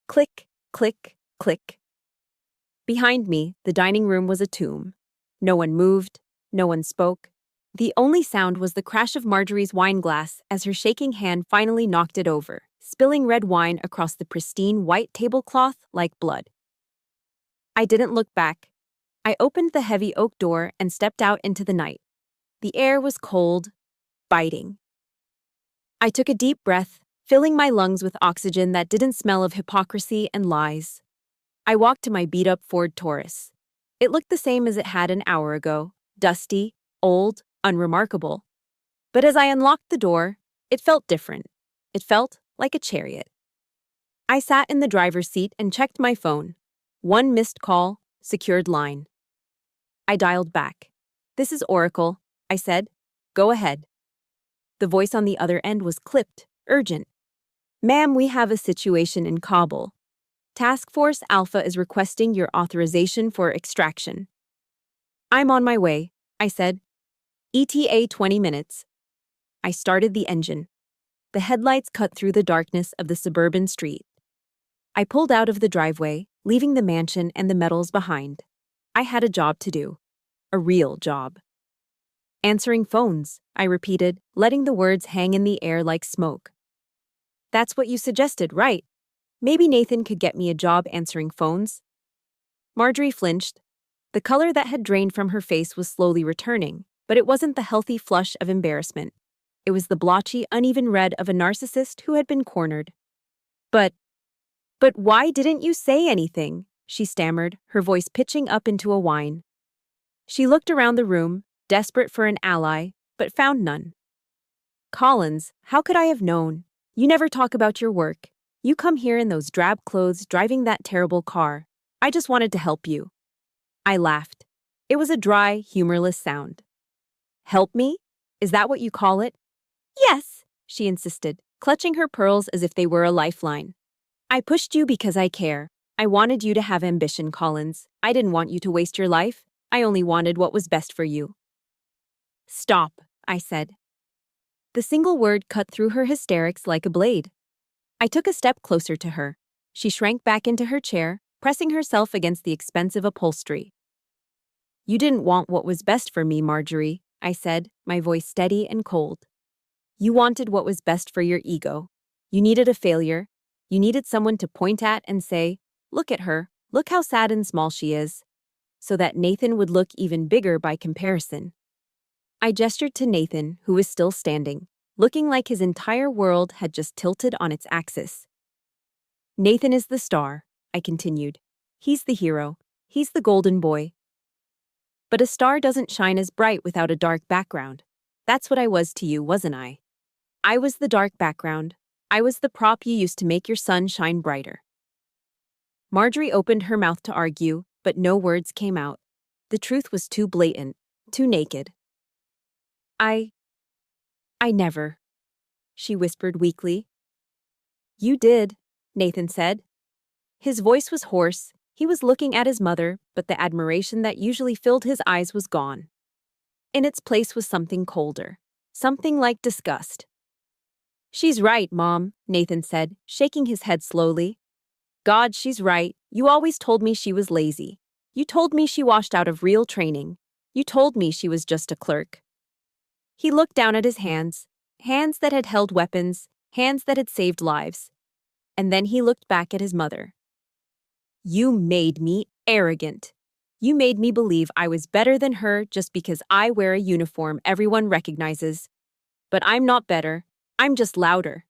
Click, click, click. Behind me, the dining room was a tomb. No one moved, no one spoke. The only sound was the crash of Marjorie's wine glass as her shaking hand finally knocked it over, spilling red wine across the pristine white tablecloth like blood. I didn't look back. I opened the heavy oak door and stepped out into the night. The air was cold, biting. I took a deep breath, filling my lungs with oxygen that didn't smell of hypocrisy and lies. I walked to my beat-up Ford Taurus. It looked the same as it had an hour ago, dusty, old, unremarkable. But as I unlocked the door, it felt different. It felt like a chariot. I sat in the driver's seat and checked my phone. One missed call, secured line. I dialed back. This is Oracle, I said. Go ahead. The voice on the other end was clipped, urgent. Ma'am, we have a situation in Kabul. Task Force Alpha is requesting your authorization for extraction. I'm on my way, I said. ETA 20 minutes. I started the engine. The headlights cut through the darkness of the suburban street. I pulled out of the driveway, leaving the mansion and the metals behind. I had a job to do. A real job. Answering phones, I repeated, letting the words hang in the air like smoke. That's what you suggested, right? Maybe Nathan could get me a job answering phones. Marjorie flinched. The color that had drained from her face was slowly returning, but it wasn't the healthy flush of embarrassment. It was the blotchy, uneven red of a narcissist who had been cornered. But why didn't you say anything? She stammered, her voice pitching up into a whine. She looked around the room, desperate for an ally, but found none. Collins, how could I have known? You never talk about your work. You come here in those drab clothes driving that terrible car. I just wanted to help you. I laughed. It was a dry, humorless sound. Help me? Is that what you call it? Yes, she insisted, clutching her pearls as if they were a lifeline. I pushed you because I care. I wanted you to have ambition, Collins. I didn't want you to waste your life. I only wanted what was best for you. Stop, I said. The single word cut through her hysterics like a blade. I took a step closer to her. She shrank back into her chair, pressing herself against the expensive upholstery. You didn't want what was best for me, Marjorie, I said, my voice steady and cold. You wanted what was best for your ego. You needed a failure. You needed someone to point at and say, look at her, look how sad and small she is, so that Nathan would look even bigger by comparison. I gestured to Nathan, who was still standing, looking like his entire world had just tilted on its axis. Nathan is the star, I continued. He's the hero. He's the golden boy. But a star doesn't shine as bright without a dark background. That's what I was to you, wasn't I? I was the dark background. I was the prop you used to make your sun shine brighter. Marjorie opened her mouth to argue, but no words came out. The truth was too blatant, too naked. I never, she whispered weakly. You did, Nathan said. His voice was hoarse. He was looking at his mother, but the admiration that usually filled his eyes was gone. In its place was something colder, something like disgust. She's right, Mom, Nathan said, shaking his head slowly. God, she's right. You always told me she was lazy. You told me she washed out of real training. You told me she was just a clerk. He looked down at his hands, hands that had held weapons, hands that had saved lives. And then he looked back at his mother. You made me arrogant. You made me believe I was better than her just because I wear a uniform everyone recognizes. But I'm not better. I'm just louder.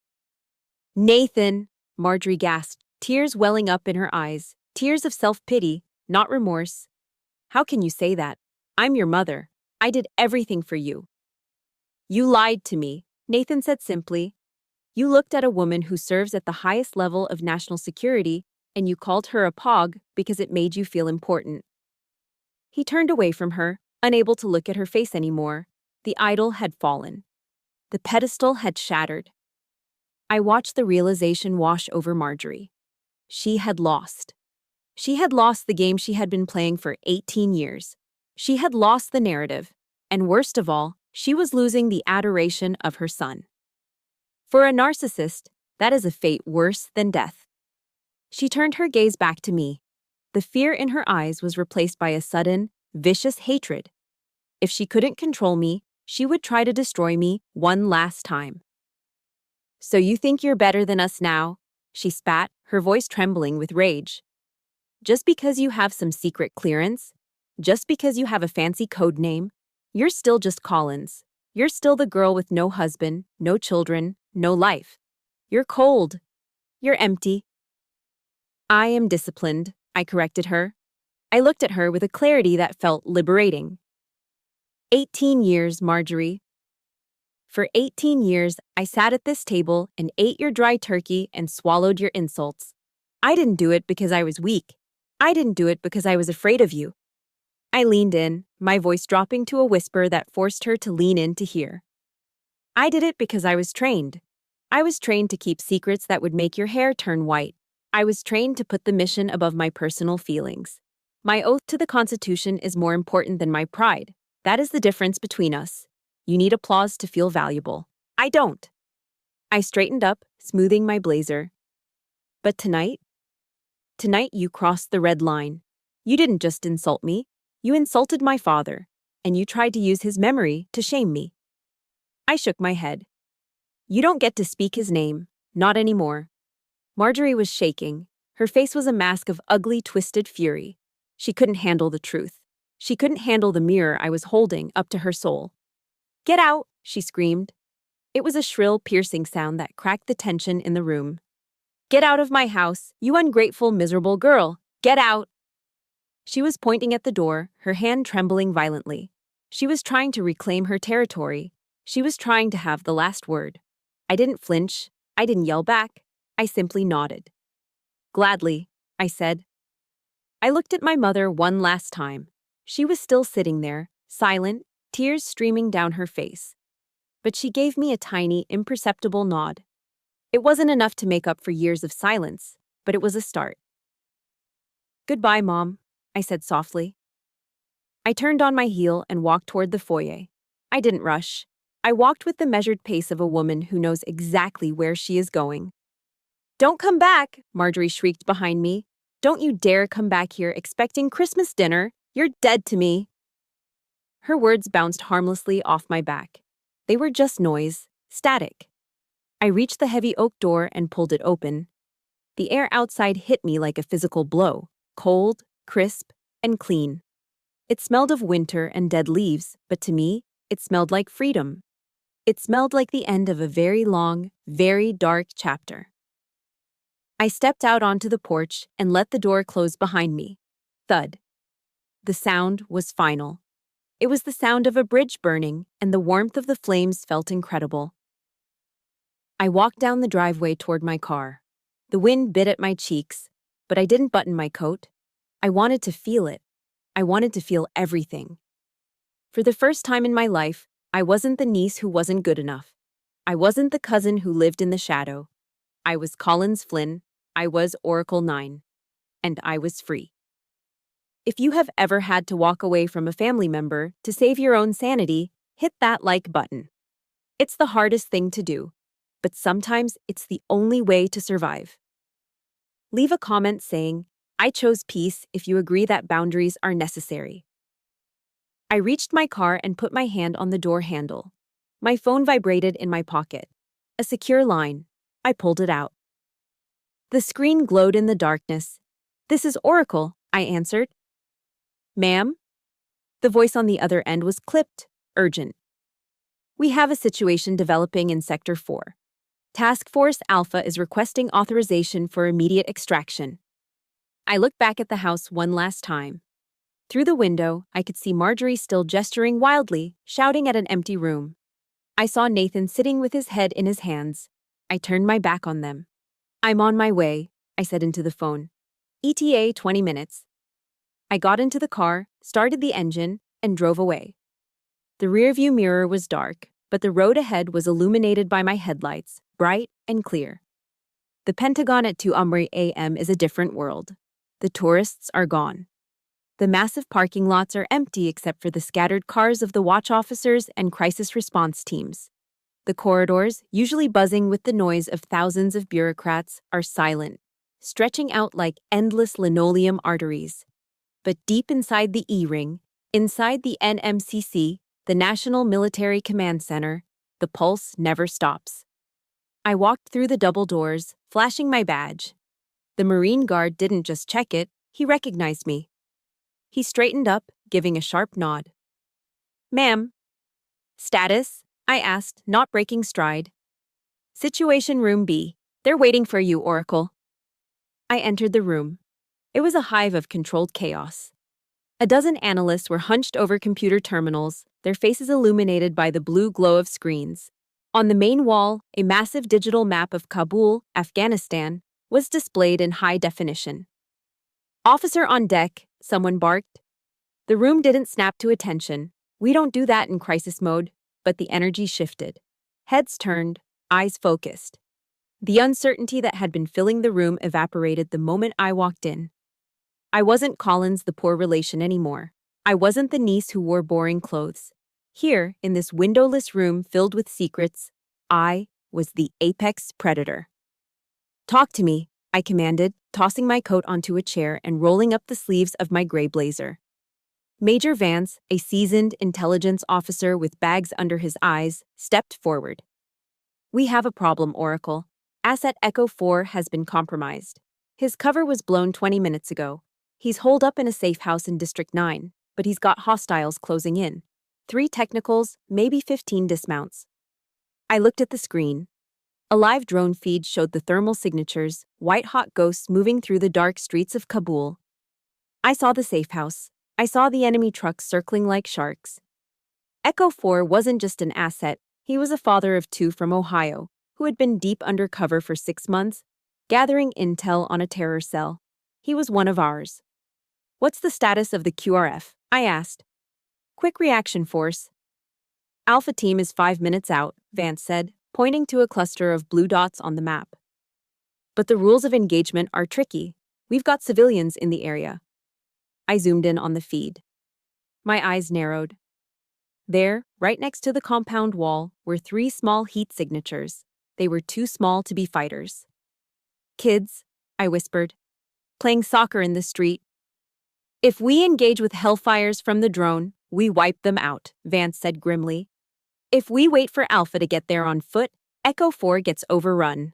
Nathan, Marjorie gasped, tears welling up in her eyes, tears of self-pity, not remorse. How can you say that? I'm your mother. I did everything for you. You lied to me, Nathan said simply. You looked at a woman who serves at the highest level of national security, and you called her a pog because it made you feel important. He turned away from her, unable to look at her face anymore. The idol had fallen. The pedestal had shattered. I watched the realization wash over Marjorie. She had lost. She had lost the game she had been playing for 18 years. She had lost the narrative. And worst of all, she was losing the adoration of her son. For a narcissist, that is a fate worse than death. She turned her gaze back to me. The fear in her eyes was replaced by a sudden, vicious hatred. If she couldn't control me, she would try to destroy me one last time. So you think you're better than us now? She spat, her voice trembling with rage. Just because you have some secret clearance? Just because you have a fancy code name? You're still just Collins. You're still the girl with no husband, no children, no life. You're cold. You're empty. I am disciplined, I corrected her. I looked at her with a clarity that felt liberating. 18 years, Marjorie. For 18 years, I sat at this table and ate your dry turkey and swallowed your insults. I didn't do it because I was weak. I didn't do it because I was afraid of you. I leaned in, my voice dropping to a whisper that forced her to lean in to hear. I did it because I was trained. I was trained to keep secrets that would make your hair turn white. I was trained to put the mission above my personal feelings. My oath to the Constitution is more important than my pride. That is the difference between us. You need applause to feel valuable. I don't. I straightened up, smoothing my blazer. But tonight you crossed the red line. You didn't just insult me. You insulted my father, and you tried to use his memory to shame me. I shook my head. You don't get to speak his name. Not anymore. Marjorie was shaking. Her face was a mask of ugly, twisted fury. She couldn't handle the truth. She couldn't handle the mirror I was holding up to her soul. Get out, she screamed. It was a shrill, piercing sound that cracked the tension in the room. Get out of my house, you ungrateful, miserable girl. Get out. She was pointing at the door, her hand trembling violently. She was trying to reclaim her territory. She was trying to have the last word. I didn't flinch. I didn't yell back. I simply nodded. Gladly, I said. I looked at my mother one last time. She was still sitting there, silent, tears streaming down her face. But she gave me a tiny, imperceptible nod. It wasn't enough to make up for years of silence, but it was a start. Goodbye, Mom, I said softly. I turned on my heel and walked toward the foyer. I didn't rush. I walked with the measured pace of a woman who knows exactly where she is going. Don't come back, Marjorie shrieked behind me. Don't you dare come back here expecting Christmas dinner. You're dead to me. Her words bounced harmlessly off my back. They were just noise, static. I reached the heavy oak door and pulled it open. The air outside hit me like a physical blow, cold, crisp, and clean. It smelled of winter and dead leaves, but to me, it smelled like freedom. It smelled like the end of a very long, very dark chapter. I stepped out onto the porch and let the door close behind me. Thud. The sound was final. It was the sound of a bridge burning, and the warmth of the flames felt incredible. I walked down the driveway toward my car. The wind bit at my cheeks, but I didn't button my coat. I wanted to feel it. I wanted to feel everything. For the first time in my life, I wasn't the niece who wasn't good enough. I wasn't the cousin who lived in the shadow. I was Collins Flynn. I was Oracle 9. And I was free. If you have ever had to walk away from a family member to save your own sanity, hit that like button. It's the hardest thing to do, but sometimes it's the only way to survive. Leave a comment saying, "I chose peace," if you agree that boundaries are necessary. I reached my car and put my hand on the door handle. My phone vibrated in my pocket. A secure line. I pulled it out. The screen glowed in the darkness. "This is Oracle," I answered. "Ma'am?" The voice on the other end was clipped, urgent. "We have a situation developing in Sector 4. Task Force Alpha is requesting authorization for immediate extraction." I looked back at the house one last time. Through the window, I could see Marjorie still gesturing wildly, shouting at an empty room. I saw Nathan sitting with his head in his hands. I turned my back on them. "I'm on my way," I said into the phone. "ETA 20 minutes. I got into the car, started the engine, and drove away. The rearview mirror was dark, but the road ahead was illuminated by my headlights, bright and clear. The Pentagon at 2 a.m. is a different world. The tourists are gone. The massive parking lots are empty except for the scattered cars of the watch officers and crisis response teams. The corridors, usually buzzing with the noise of thousands of bureaucrats, are silent, stretching out like endless linoleum arteries. But deep inside the E-ring, inside the NMCC, the National Military Command Center, the pulse never stops. I walked through the double doors, flashing my badge. The Marine Guard didn't just check it, he recognized me. He straightened up, giving a sharp nod. "Ma'am." "Status?" I asked, not breaking stride. "Situation Room B. They're waiting for you, Oracle." I entered the room. It was a hive of controlled chaos. A dozen analysts were hunched over computer terminals, their faces illuminated by the blue glow of screens. On the main wall, a massive digital map of Kabul, Afghanistan, was displayed in high definition. "Officer on deck," someone barked. The room didn't snap to attention. We don't do that in crisis mode, but the energy shifted. Heads turned, eyes focused. The uncertainty that had been filling the room evaporated the moment I walked in. I wasn't Collins the poor relation anymore. I wasn't the niece who wore boring clothes. Here, in this windowless room filled with secrets, I was the apex predator. "Talk to me," I commanded, tossing my coat onto a chair and rolling up the sleeves of my gray blazer. Major Vance, a seasoned intelligence officer with bags under his eyes, stepped forward. "We have a problem, Oracle. Asset Echo 4 has been compromised. His cover was blown 20 minutes ago. He's holed up in a safe house in District 9, but he's got hostiles closing in. 3 technicals, maybe 15 dismounts." I looked at the screen. A live drone feed showed the thermal signatures, white-hot ghosts moving through the dark streets of Kabul. I saw the safe house. I saw the enemy trucks circling like sharks. Echo 4 wasn't just an asset, he was a father of 2 from Ohio, who had been deep undercover for 6 months, gathering intel on a terror cell. He was one of ours. "What's the status of the QRF?" I asked. "Quick reaction force." "Alpha team is 5 minutes out," Vance said, pointing to a cluster of blue dots on the map. "But the rules of engagement are tricky. We've got civilians in the area." I zoomed in on the feed. My eyes narrowed. There, right next to the compound wall, were 3 small heat signatures. They were too small to be fighters. "Kids," I whispered, "playing soccer in the street. If we engage with hellfires from the drone, we wipe them out," Vance said grimly. "If we wait for Alpha to get there on foot, Echo 4 gets overrun."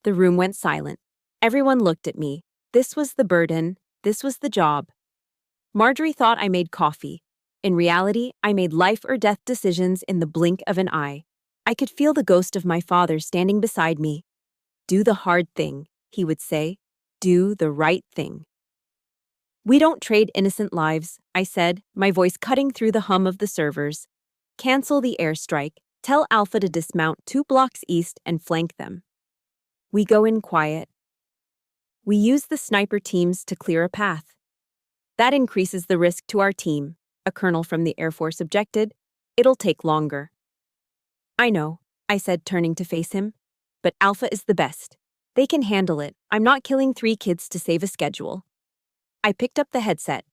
The room went silent. Everyone looked at me. This was the burden. This was the job. Marjorie thought I made coffee. In reality, I made life or death decisions in the blink of an eye. I could feel the ghost of my father standing beside me. "Do the hard thing," he would say. "Do the right thing." "We don't trade innocent lives," I said, my voice cutting through the hum of the servers. "Cancel the airstrike. Tell Alpha to dismount 2 blocks east and flank them. We go in quiet. We use the sniper teams to clear a path. That increases the risk to our team, a colonel from the Air Force objected. It'll take longer. I know, I said, turning to face him. But Alpha is the best. They can handle it. I'm not killing 3 kids to save a schedule. I picked up the headset.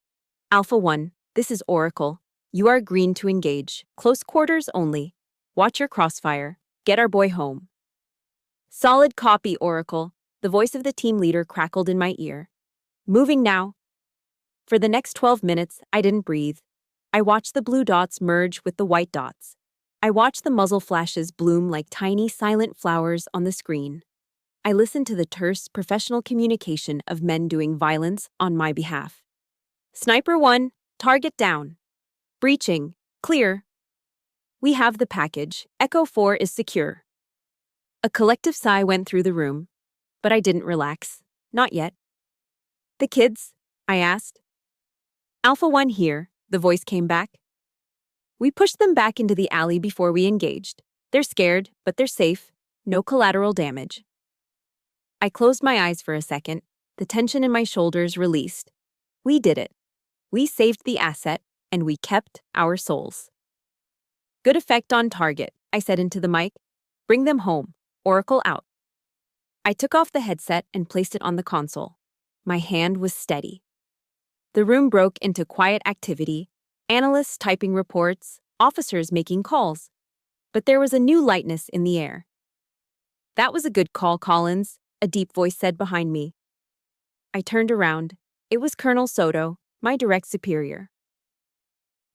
Alpha 1, this is Oracle. You are green to engage. Close quarters only. Watch your crossfire. Get our boy home. Solid copy, Oracle. The voice of the team leader crackled in my ear. Moving now. For the next 12 minutes, I didn't breathe. I watched the blue dots merge with the white dots. I watched the muzzle flashes bloom like tiny silent flowers on the screen. I listened to the terse, professional communication of men doing violence on my behalf. Sniper 1, target down. Breaching, clear. We have the package. Echo 4 is secure. A collective sigh went through the room, but I didn't relax. Not yet. The kids? I asked. Alpha 1 here, the voice came back. We pushed them back into the alley before we engaged. They're scared, but they're safe. No collateral damage. I closed my eyes for a second. The tension in my shoulders released. We did it. We saved the asset, and we kept our souls. Good effect on target, I said into the mic. Bring them home. Oracle out. I took off the headset and placed it on the console. My hand was steady. The room broke into quiet activity, analysts typing reports, officers making calls. But there was a new lightness in the air. That was a good call, Collins, a deep voice said behind me. I turned around. It was Colonel Soto, my direct superior.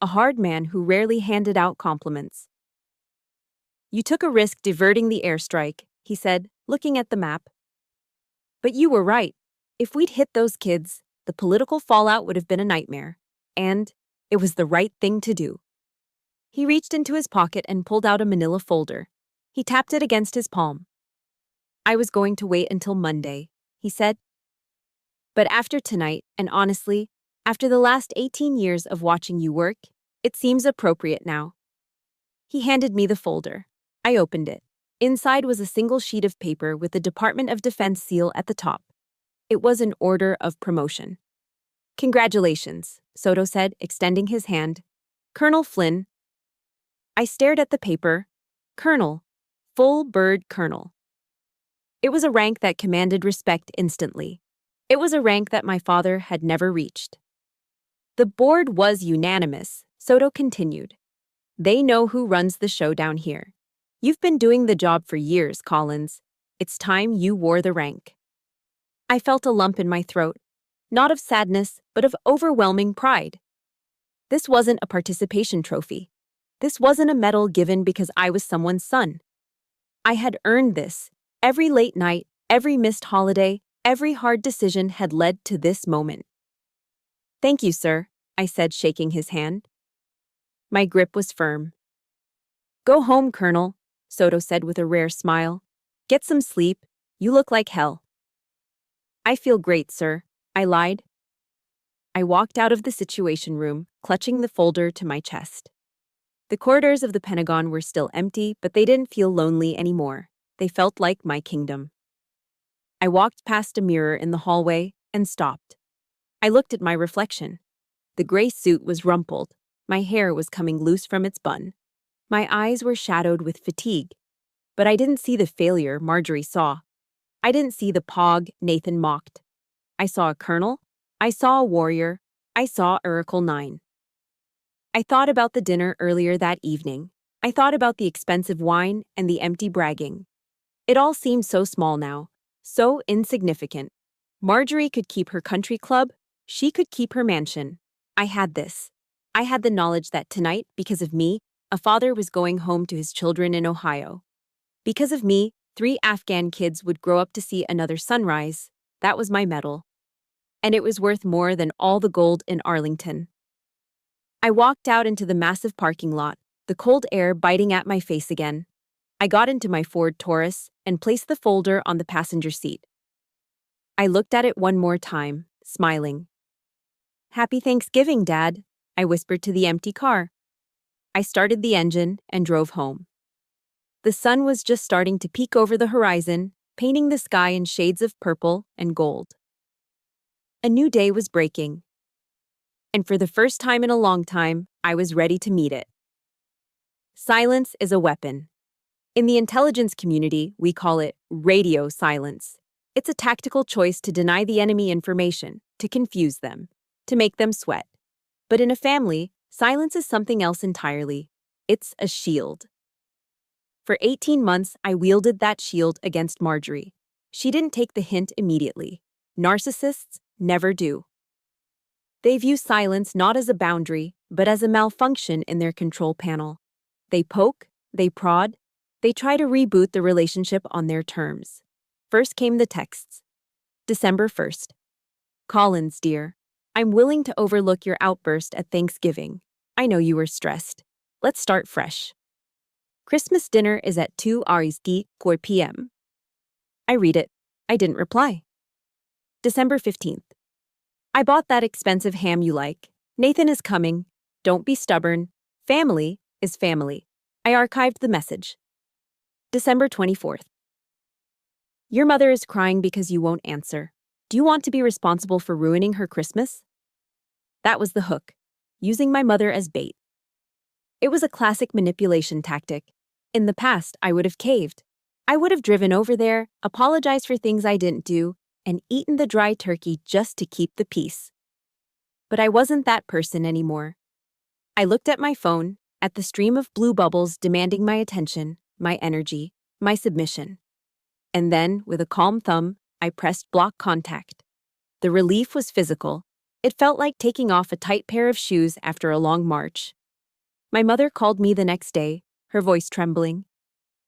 A hard man who rarely handed out compliments. You took a risk diverting the airstrike, he said, looking at the map. But you were right. If we'd hit those kids, the political fallout would have been a nightmare. And it was the right thing to do. He reached into his pocket and pulled out a manila folder. He tapped it against his palm. I was going to wait until Monday, he said. But after tonight, and honestly, after the last 18 years of watching you work, it seems appropriate now. He handed me the folder. I opened it. Inside was a single sheet of paper with the Department of Defense seal at the top. It was an order of promotion. Congratulations, Soto said, extending his hand. Colonel Flynn. I stared at the paper. Colonel. Full bird colonel. It was a rank that commanded respect instantly. It was a rank that my father had never reached. The board was unanimous, Soto continued. They know who runs the show down here. You've been doing the job for years, Collins. It's time you wore the rank. I felt a lump in my throat, not of sadness, but of overwhelming pride. This wasn't a participation trophy. This wasn't a medal given because I was someone's son. I had earned this. Every late night, every missed holiday, every hard decision had led to this moment. Thank you, sir, I said, shaking his hand. My grip was firm. Go home, Colonel, Soto said with a rare smile. Get some sleep. You look like hell. I feel great, sir, I lied. I walked out of the Situation Room, clutching the folder to my chest. The corridors of the Pentagon were still empty, but they didn't feel lonely anymore. They felt like my kingdom. I walked past a mirror in the hallway and stopped. I looked at my reflection. The gray suit was rumpled. My hair was coming loose from its bun. My eyes were shadowed with fatigue. But I didn't see the failure Marjorie saw. I didn't see the pog Nathan mocked. I saw a colonel. I saw a warrior. I saw Oracle 9. I thought about the dinner earlier that evening. I thought about the expensive wine and the empty bragging. It all seemed so small now, so insignificant. Marjorie could keep her country club. She could keep her mansion. I had this. I had the knowledge that tonight, because of me, a father was going home to his children in Ohio. Because of me, 3 Afghan kids would grow up to see another sunrise. That was my medal. And it was worth more than all the gold in Arlington. I walked out into the massive parking lot, the cold air biting at my face again. I got into my Ford Taurus and placed the folder on the passenger seat. I looked at it one more time, smiling. Happy Thanksgiving, Dad, I whispered to the empty car. I started the engine and drove home. The sun was just starting to peek over the horizon, painting the sky in shades of purple and gold. A new day was breaking. And for the first time in a long time, I was ready to meet it. Silence is a weapon. In the intelligence community, we call it radio silence. It's a tactical choice to deny the enemy information, to confuse them, to make them sweat. But in a family, silence is something else entirely. It's a shield. For 18 months, I wielded that shield against Marjorie. She didn't take the hint immediately. Narcissists never do. They view silence not as a boundary, but as a malfunction in their control panel. They poke, they prod, they try to reboot the relationship on their terms. First came the texts. December 1st. Collins, dear, I'm willing to overlook your outburst at Thanksgiving. I know you were stressed. Let's start fresh. Christmas dinner is at 4 p.m. I read it. I didn't reply. December 15th. I bought that expensive ham you like. Nathan is coming. Don't be stubborn. Family is family. I archived the message. December 24th. Your mother is crying because you won't answer. Do you want to be responsible for ruining her Christmas? That was the hook, using my mother as bait. It was a classic manipulation tactic. In the past, I would have caved. I would have driven over there, apologized for things I didn't do, and eaten the dry turkey just to keep the peace. But I wasn't that person anymore. I looked at my phone, at the stream of blue bubbles demanding my attention, my energy, my submission. And then, with a calm thumb, I pressed block contact. The relief was physical. It felt like taking off a tight pair of shoes after a long march. My mother called me the next day, her voice trembling.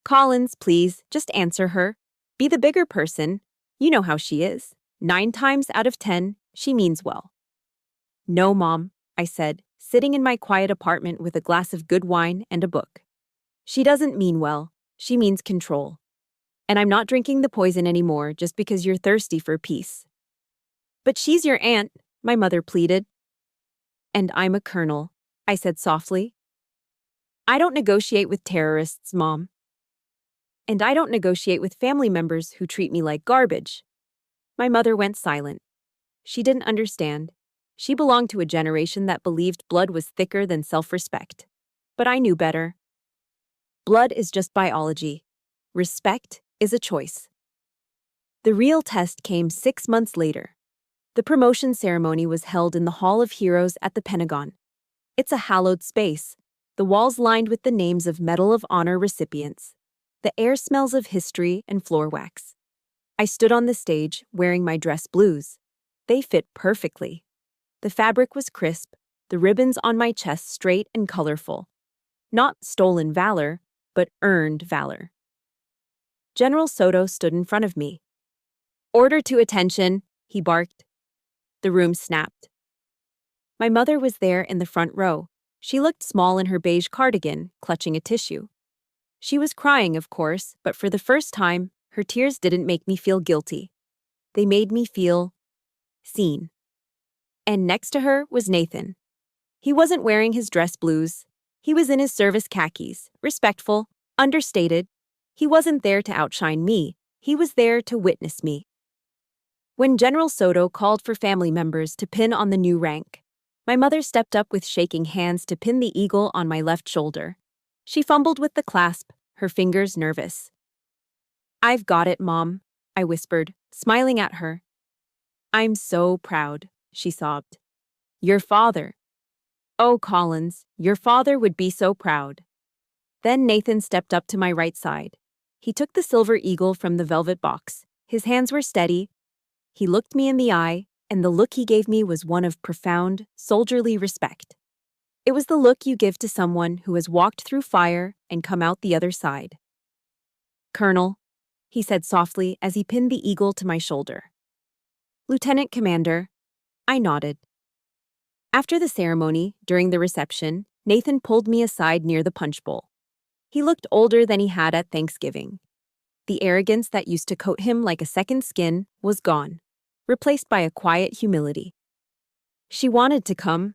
Collins, please, just answer her. Be the bigger person. You know how she is. 9 times out of 10, she means well. No, Mom, I said, sitting in my quiet apartment with a glass of good wine and a book. She doesn't mean well. She means control. And I'm not drinking the poison anymore just because you're thirsty for peace. But she's your aunt, my mother pleaded. And I'm a colonel, I said softly. I don't negotiate with terrorists, Mom. And I don't negotiate with family members who treat me like garbage. My mother went silent. She didn't understand. She belonged to a generation that believed blood was thicker than self-respect. But I knew better. Blood is just biology. Respect is a choice. The real test came 6 months later. The promotion ceremony was held in the Hall of Heroes at the Pentagon. It's a hallowed space, the walls lined with the names of Medal of Honor recipients. The air smells of history and floor wax. I stood on the stage wearing my dress blues. They fit perfectly. The fabric was crisp, the ribbons on my chest straight and colorful. Not stolen valor, but earned valor. General Soto stood in front of me. Order to attention, he barked. The room snapped. My mother was there in the front row. She looked small in her beige cardigan, clutching a tissue. She was crying, of course, but for the first time, her tears didn't make me feel guilty. They made me feel seen. And next to her was Nathan. He wasn't wearing his dress blues. He was in his service khakis, respectful, understated. He wasn't there to outshine me. He was there to witness me. When General Soto called for family members to pin on the new rank, my mother stepped up with shaking hands to pin the eagle on my left shoulder. She fumbled with the clasp, her fingers nervous. I've got it, Mom, I whispered, smiling at her. I'm so proud, she sobbed. Your father. Oh, Collins, your father would be so proud. Then Nathan stepped up to my right side. He took the silver eagle from the velvet box. His hands were steady. He looked me in the eye, and the look he gave me was one of profound, soldierly respect. It was the look you give to someone who has walked through fire and come out the other side. Colonel, he said softly as he pinned the eagle to my shoulder. Lieutenant Commander, I nodded. After the ceremony, during the reception, Nathan pulled me aside near the punch bowl. He looked older than he had at Thanksgiving. The arrogance that used to coat him like a second skin was gone, replaced by a quiet humility. She wanted to come,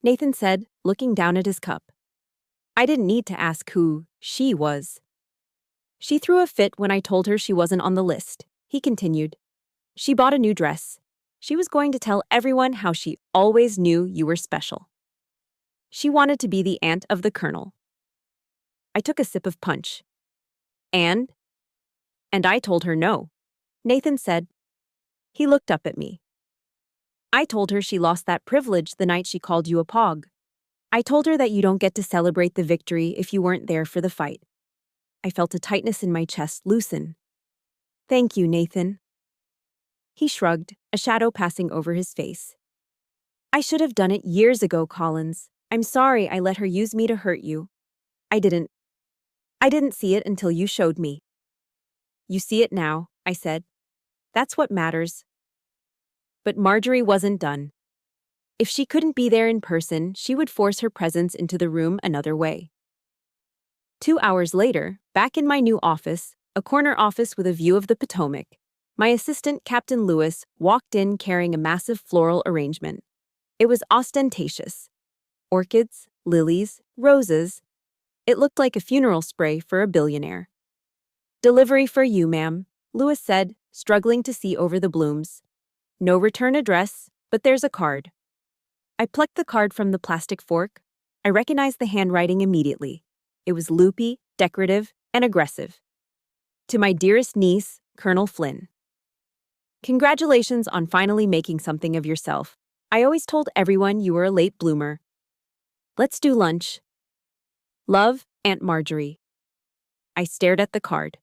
Nathan said, looking down at his cup. I didn't need to ask who she was. She threw a fit when I told her she wasn't on the list. He continued. She bought a new dress. She was going to tell everyone how she always knew you were special. She wanted to be the aunt of the colonel. I took a sip of punch. And I told her no. Nathan said. He looked up at me. I told her she lost that privilege the night she called you a pog. I told her that you don't get to celebrate the victory if you weren't there for the fight. I felt a tightness in my chest loosen. Thank you, Nathan. He shrugged, a shadow passing over his face. I should have done it years ago, Collins. I'm sorry I let her use me to hurt you. I didn't see it until you showed me. You see it now, I said. That's what matters. But Marjorie wasn't done. If she couldn't be there in person, she would force her presence into the room another way. 2 hours later, back in my new office, a corner office with a view of the Potomac, my assistant, Captain Lewis, walked in carrying a massive floral arrangement. It was ostentatious. Orchids, lilies, roses. It looked like a funeral spray for a billionaire. Delivery for you, ma'am, Lewis said, struggling to see over the blooms. No return address, but there's a card. I plucked the card from the plastic fork. I recognized the handwriting immediately. It was loopy, decorative, and aggressive. To my dearest niece, Colonel Flynn. Congratulations on finally making something of yourself. I always told everyone you were a late bloomer. Let's do lunch. Love, Aunt Marjorie. I stared at the card.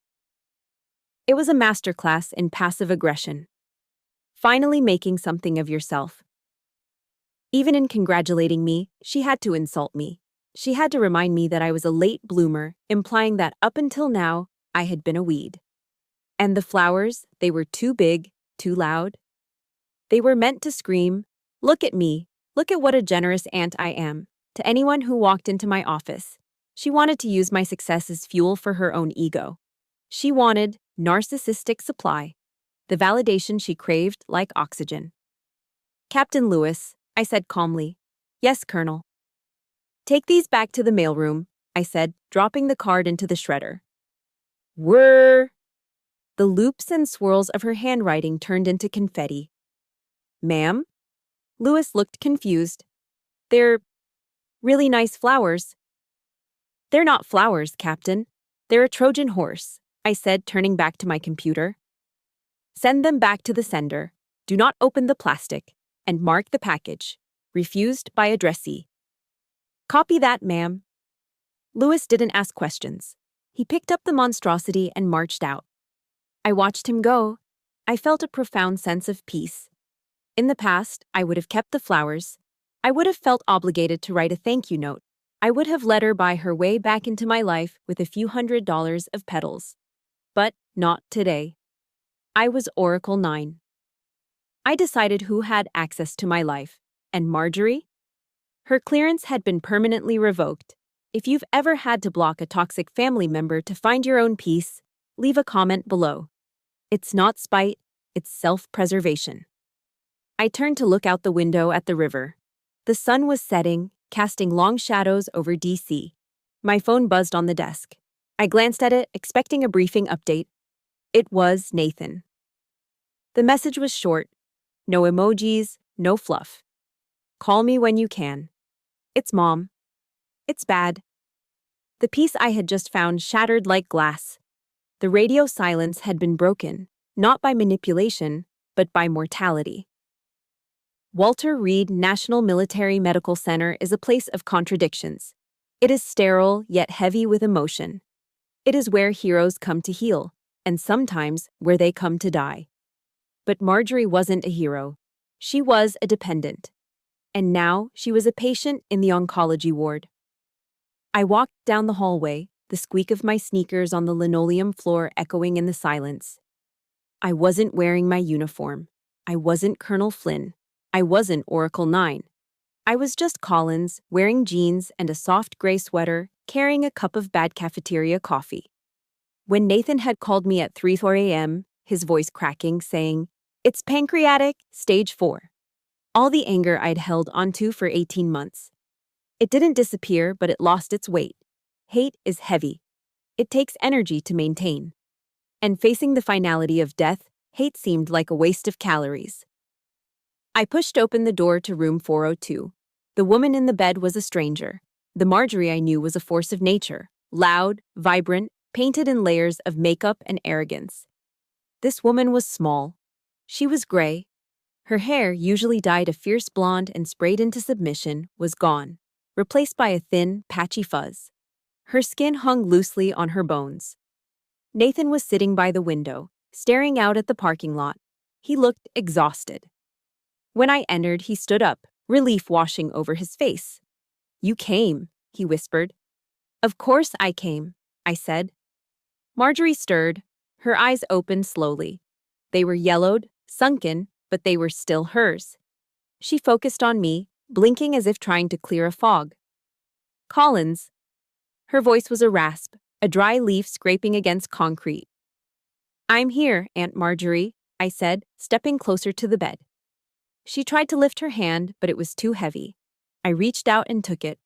It was a masterclass in passive aggression. Finally making something of yourself. Even in congratulating me, she had to insult me. She had to remind me that I was a late bloomer, implying that up until now, I had been a weed. And the flowers, they were too big, too loud. They were meant to scream, look at me, look at what a generous aunt I am, to anyone who walked into my office. She wanted to use my success as fuel for her own ego. She wanted narcissistic supply, the validation she craved like oxygen. Captain Lewis, I said calmly. Yes, Colonel. Take these back to the mailroom, I said, dropping the card into the shredder. Whirr! The loops and swirls of her handwriting turned into confetti. Ma'am? Lewis looked confused. They're really nice flowers. They're not flowers, Captain. They're a Trojan horse, I said, turning back to my computer. Send them back to the sender. Do not open the plastic. And mark the package. Refused by addressee. Copy that, ma'am. Lewis didn't ask questions. He picked up the monstrosity and marched out. I watched him go. I felt a profound sense of peace. In the past, I would have kept the flowers. I would have felt obligated to write a thank you note. I would have let her buy her way back into my life with a few $100s of petals. But not today. I was Oracle 9. I decided who had access to my life. And Marjorie? Her clearance had been permanently revoked. If you've ever had to block a toxic family member to find your own peace, leave a comment below. It's not spite, it's self-preservation. I turned to look out the window at the river. The sun was setting, casting long shadows over D.C. My phone buzzed on the desk. I glanced at it, expecting a briefing update. It was Nathan. The message was short. No emojis, no fluff. Call me when you can. It's Mom. It's bad. The peace I had just found shattered like glass. The radio silence had been broken, not by manipulation, but by mortality. Walter Reed National Military Medical Center is a place of contradictions. It is sterile, yet heavy with emotion. It is where heroes come to heal, and sometimes where they come to die. But Marjorie wasn't a hero. She was a dependent. And now she was a patient in the oncology ward. I walked down the hallway, the squeak of my sneakers on the linoleum floor echoing in the silence. I wasn't wearing my uniform. I wasn't Colonel Flynn. I wasn't Oracle 9. I was just Collins, wearing jeans and a soft gray sweater, carrying a cup of bad cafeteria coffee. When Nathan had called me at 3:04 a.m., his voice cracking, saying, "It's pancreatic, stage 4. All the anger I'd held onto for 18 months. It didn't disappear, but it lost its weight. Hate is heavy. It takes energy to maintain. And facing the finality of death, hate seemed like a waste of calories. I pushed open the door to room 402. The woman in the bed was a stranger. The Marjorie I knew was a force of nature, loud, vibrant, painted in layers of makeup and arrogance. This woman was small. She was gray. Her hair, usually dyed a fierce blonde and sprayed into submission, was gone, replaced by a thin, patchy fuzz. Her skin hung loosely on her bones. Nathan was sitting by the window, staring out at the parking lot. He looked exhausted. When I entered, he stood up, relief washing over his face. "You came," he whispered. "Of course I came," I said. Marjorie stirred. Her eyes opened slowly. They were yellowed, sunken, but they were still hers. She focused on me, blinking as if trying to clear a fog. "Collins." Her voice was a rasp, a dry leaf scraping against concrete. "I'm here, Aunt Marjorie," I said, stepping closer to the bed. She tried to lift her hand, but it was too heavy. I reached out and took it.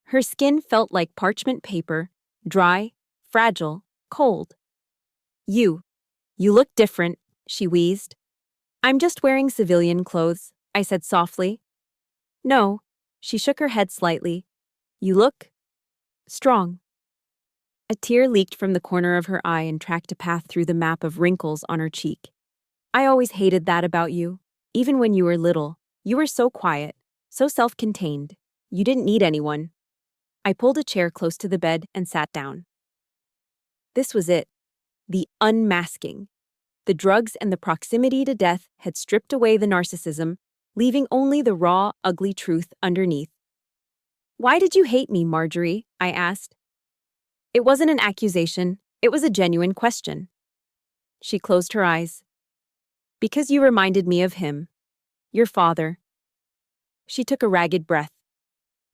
Her skin felt like parchment paper, dry, fragile, cold. You look different," she wheezed. "I'm just wearing civilian clothes," I said softly. "No," she shook her head slightly. "You look strong." A tear leaked from the corner of her eye and tracked a path through the map of wrinkles on her cheek. "I always hated that about you. Even when you were little, you were so quiet, so self-contained. You didn't need anyone." I pulled a chair close to the bed and sat down. This was it. The unmasking. The drugs and the proximity to death had stripped away the narcissism, leaving only the raw, ugly truth underneath. "Why did you hate me, Marjorie?" I asked. It wasn't an accusation, it was a genuine question. She closed her eyes. "Because you reminded me of him. Your father." She took a ragged breath.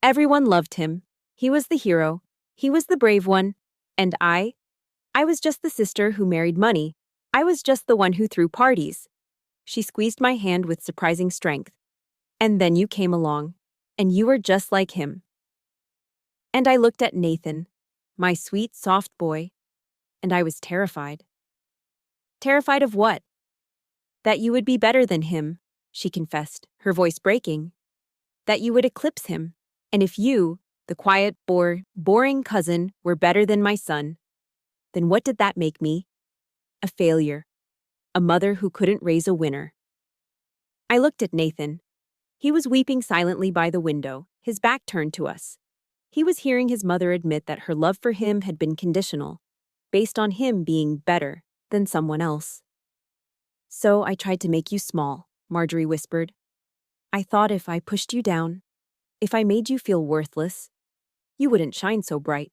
Everyone loved him. He was the hero. He was the brave one. And I was just the sister who married money. I was just the one who threw parties. She squeezed my hand with surprising strength. "And then you came along. And you were just like him." And I looked at Nathan, my sweet, soft boy, and I was terrified. Terrified of what? "That you would be better than him," she confessed, her voice breaking. "That you would eclipse him. And if you, the quiet, boring cousin, were better than my son, then what did that make me? A failure. A mother who couldn't raise a winner." I looked at Nathan. He was weeping silently by the window, his back turned to us. He was hearing his mother admit that her love for him had been conditional, based on him being better than someone else. "So I tried to make you small," Marjorie whispered. "I thought if I pushed you down, if I made you feel worthless, you wouldn't shine so bright.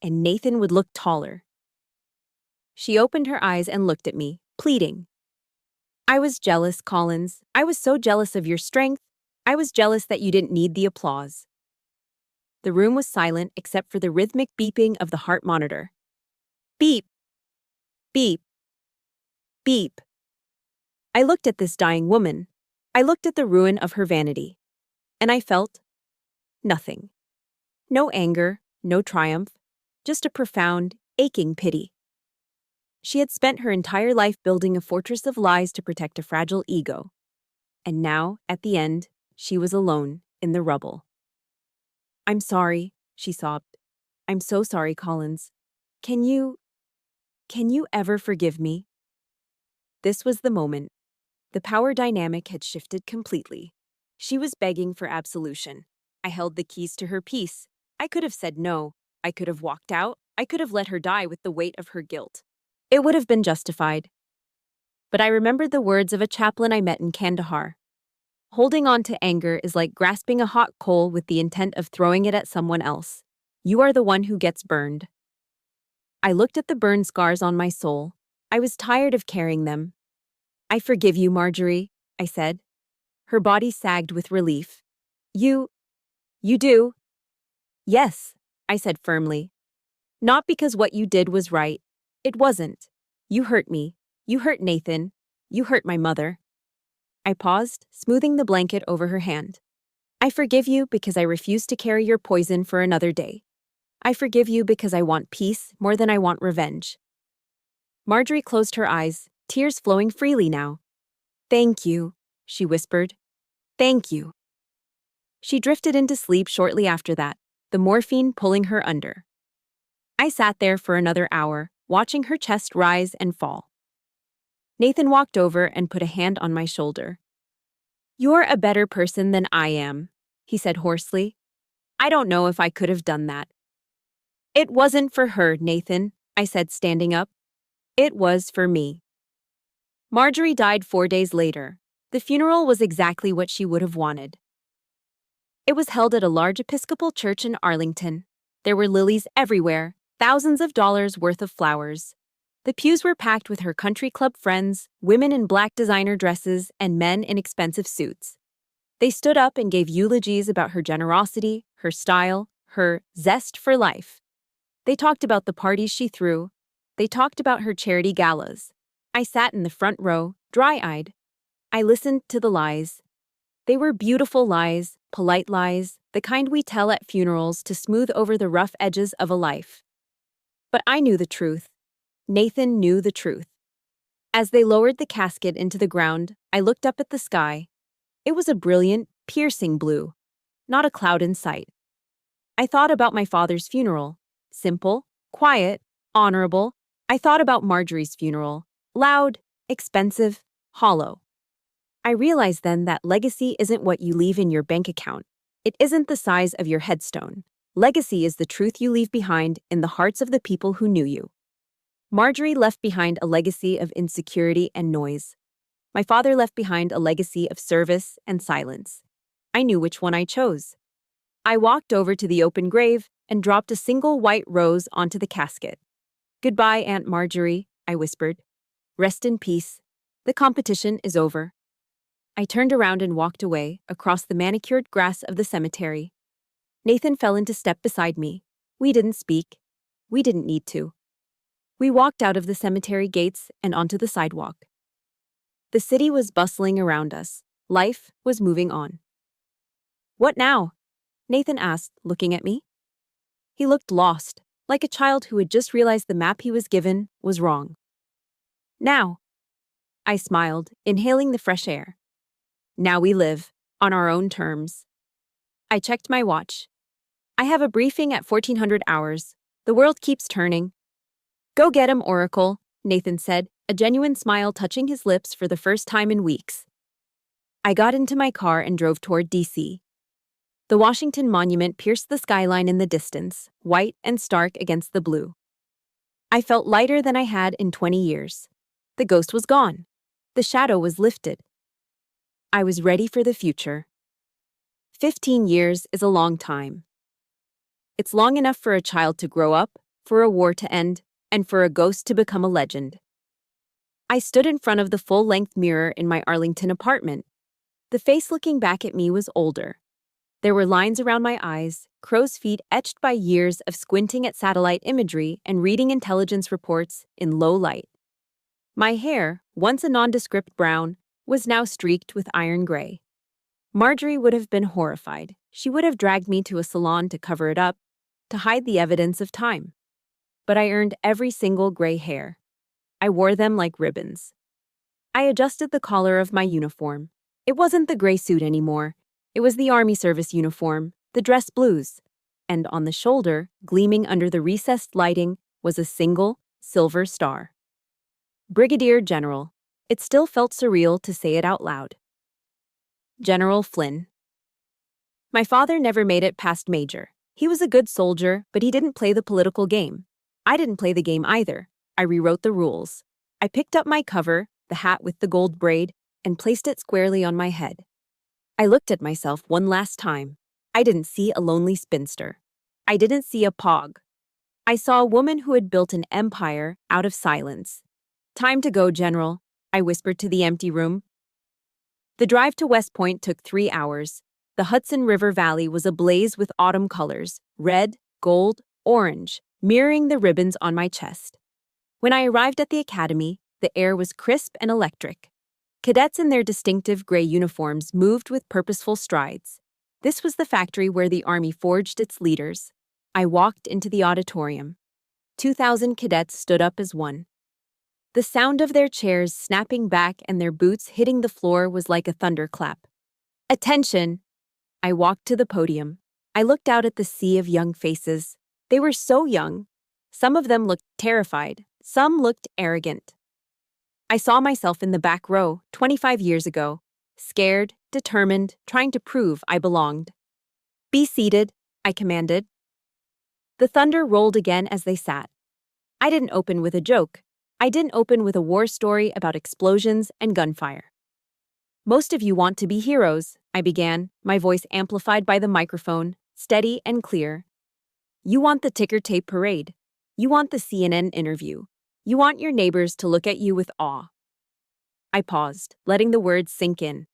And Nathan would look taller." She opened her eyes and looked at me, pleading. "I was jealous, Collins. I was so jealous of your strength. I was jealous that you didn't need the applause." The room was silent except for the rhythmic beeping of the heart monitor. Beep. Beep. Beep. I looked at this dying woman. I looked at the ruin of her vanity. And I felt nothing. No anger, no triumph, just a profound, aching pity. She had spent her entire life building a fortress of lies to protect a fragile ego. And now, at the end, she was alone in the rubble. "I'm sorry," she sobbed. "I'm so sorry, Collins. Can you ever forgive me?" This was the moment. The power dynamic had shifted completely. She was begging for absolution. I held the keys to her peace. I could have said no. I could have walked out. I could have let her die with the weight of her guilt. It would have been justified. But I remembered the words of a chaplain I met in Kandahar. Holding on to anger is like grasping a hot coal with the intent of throwing it at someone else. You are the one who gets burned. I looked at the burn scars on my soul. I was tired of carrying them. "I forgive you, Marjorie," I said. Her body sagged with relief. You do?" "Yes," I said firmly. "Not because what you did was right. It wasn't. You hurt me. You hurt Nathan. You hurt my mother." I paused, smoothing the blanket over her hand. "I forgive you because I refuse to carry your poison for another day. I forgive you because I want peace more than I want revenge. Marjorie closed her eyes, tears flowing freely now. Thank you, she whispered. Thank you. She drifted into sleep shortly after that, the morphine pulling her under. I sat there for another hour, watching her chest rise and fall. Nathan walked over and put a hand on my shoulder. You're a better person than I am, he said hoarsely. I don't know if I could have done that. It wasn't for her, Nathan, I said, standing up. It was for me. Marjorie died 4 days later. The funeral was exactly what she would have wanted. It was held at a large Episcopal church in Arlington. There were lilies everywhere, thousands of dollars worth of flowers. The pews were packed with her country club friends, women in black designer dresses, and men in expensive suits. They stood up and gave eulogies about her generosity, her style, her zest for life. They talked about the parties she threw. They talked about her charity galas. I sat in the front row, dry-eyed. I listened to the lies. They were beautiful lies, polite lies, the kind we tell at funerals to smooth over the rough edges of a life. But I knew the truth. Nathan knew the truth. As they lowered the casket into the ground, I looked up at the sky. It was a brilliant, piercing blue, not a cloud in sight. I thought about my father's funeral. Simple, quiet, honorable. I thought about Marjorie's funeral. Loud, expensive, hollow. I realized then that legacy isn't what you leave in your bank account. It isn't the size of your headstone. Legacy is the truth you leave behind in the hearts of the people who knew you. Marjorie left behind a legacy of insecurity and noise. My father left behind a legacy of service and silence. I knew which one I chose. I walked over to the open grave and dropped a single white rose onto the casket. Goodbye, Aunt Marjorie, I whispered. Rest in peace. The competition is over. I turned around and walked away, across the manicured grass of the cemetery. Nathan fell into step beside me. We didn't speak. We didn't need to. We walked out of the cemetery gates and onto the sidewalk. The city was bustling around us. Life was moving on. What now? Nathan asked, looking at me. He looked lost, like a child who had just realized the map he was given was wrong. Now. I smiled, inhaling the fresh air. Now we live, on our own terms. I checked my watch. I have a briefing at 1400 hours. The world keeps turning. Go get him, Oracle, Nathan said, a genuine smile touching his lips for the first time in weeks. I got into my car and drove toward D.C. The Washington Monument pierced the skyline in the distance, white and stark against the blue. I felt lighter than I had in 20 years. The ghost was gone. The shadow was lifted. I was ready for the future. 15 years is a long time. It's long enough for a child to grow up, for a war to end, and for a ghost to become a legend. I stood in front of the full-length mirror in my Arlington apartment. The face looking back at me was older. There were lines around my eyes, crow's feet etched by years of squinting at satellite imagery and reading intelligence reports in low light. My hair, once a nondescript brown, was now streaked with iron gray. Marjorie would have been horrified. She would have dragged me to a salon to cover it up, to hide the evidence of time. But I earned every single gray hair. I wore them like ribbons. I adjusted the collar of my uniform. It wasn't the gray suit anymore. It was the Army Service uniform, the dress blues. And on the shoulder, gleaming under the recessed lighting, was a single, silver star. Brigadier General. It still felt surreal to say it out loud. General Flynn. My father never made it past Major. He was a good soldier, but he didn't play the political game. I didn't play the game either. I rewrote the rules. I picked up my cover, the hat with the gold braid, and placed it squarely on my head. I looked at myself one last time. I didn't see a lonely spinster. I didn't see a pog. I saw a woman who had built an empire out of silence. Time to go, General, I whispered to the empty room. The drive to West Point took 3 hours. The Hudson River Valley was ablaze with autumn colors, red, gold, orange, mirroring the ribbons on my chest. When I arrived at the academy, the air was crisp and electric. Cadets in their distinctive gray uniforms moved with purposeful strides. This was the factory where the Army forged its leaders. I walked into the auditorium. 2,000 cadets stood up as one. The sound of their chairs snapping back and their boots hitting the floor was like a thunderclap. Attention! I walked to the podium. I looked out at the sea of young faces. They were so young. Some of them looked terrified. Some looked arrogant. I saw myself in the back row 25 years ago, scared, determined, trying to prove I belonged. Be seated, I commanded. The thunder rolled again as they sat. I didn't open with a joke. I didn't open with a war story about explosions and gunfire. Most of you want to be heroes, I began, my voice amplified by the microphone, steady and clear. You want the ticker tape parade. You want the CNN interview. You want your neighbors to look at you with awe. I paused, letting the words sink in.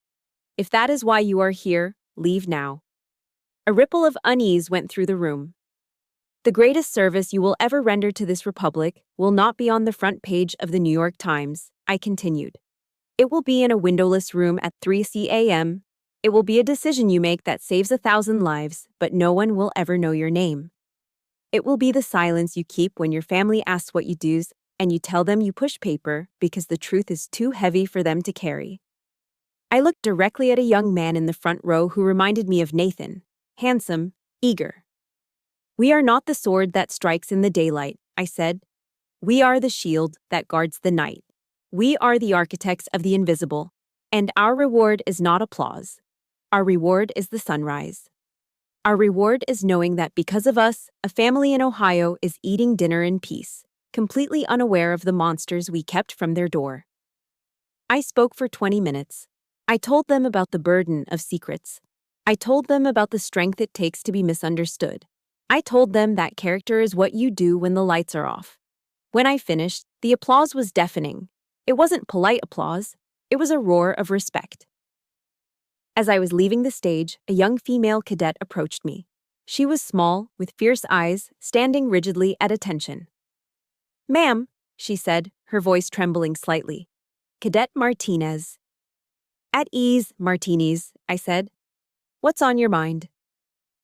If that is why you are here, leave now. A ripple of unease went through the room. The greatest service you will ever render to this republic will not be on the front page of the New York Times, I continued. It will be in a windowless room at 3 a.m. It will be a decision you make that saves 1,000 lives, but no one will ever know your name. It will be the silence you keep when your family asks what you do and you tell them you push paper because the truth is too heavy for them to carry. I looked directly at a young man in the front row who reminded me of Nathan, handsome, eager. We are not the sword that strikes in the daylight, I said. We are the shield that guards the night. We are the architects of the invisible, and our reward is not applause. Our reward is the sunrise. Our reward is knowing that because of us, a family in Ohio is eating dinner in peace, completely unaware of the monsters we kept from their door. I spoke for 20 minutes. I told them about the burden of secrets. I told them about the strength it takes to be misunderstood. I told them that character is what you do when the lights are off. When I finished, the applause was deafening. It wasn't polite applause. It was a roar of respect. As I was leaving the stage, a young female cadet approached me. She was small, with fierce eyes, standing rigidly at attention. Ma'am, she said, her voice trembling slightly. Cadet Martinez. At ease, Martinez, I said. What's on your mind?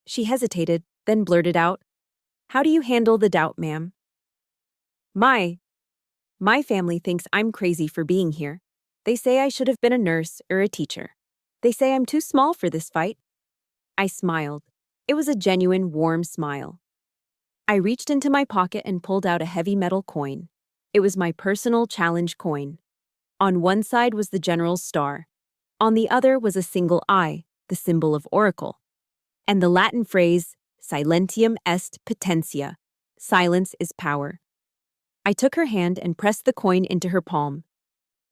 She hesitated, then blurted out, How do you handle the doubt, ma'am? My family thinks I'm crazy for being here. They say I should have been a nurse or a teacher. They say I'm too small for this fight. I smiled. It was a genuine, warm smile. I reached into my pocket and pulled out a heavy metal coin. It was my personal challenge coin. On one side was the general's star. On the other was a single eye, the symbol of oracle. And the Latin phrase, silentium est potentia, silence is power. I took her hand and pressed the coin into her palm.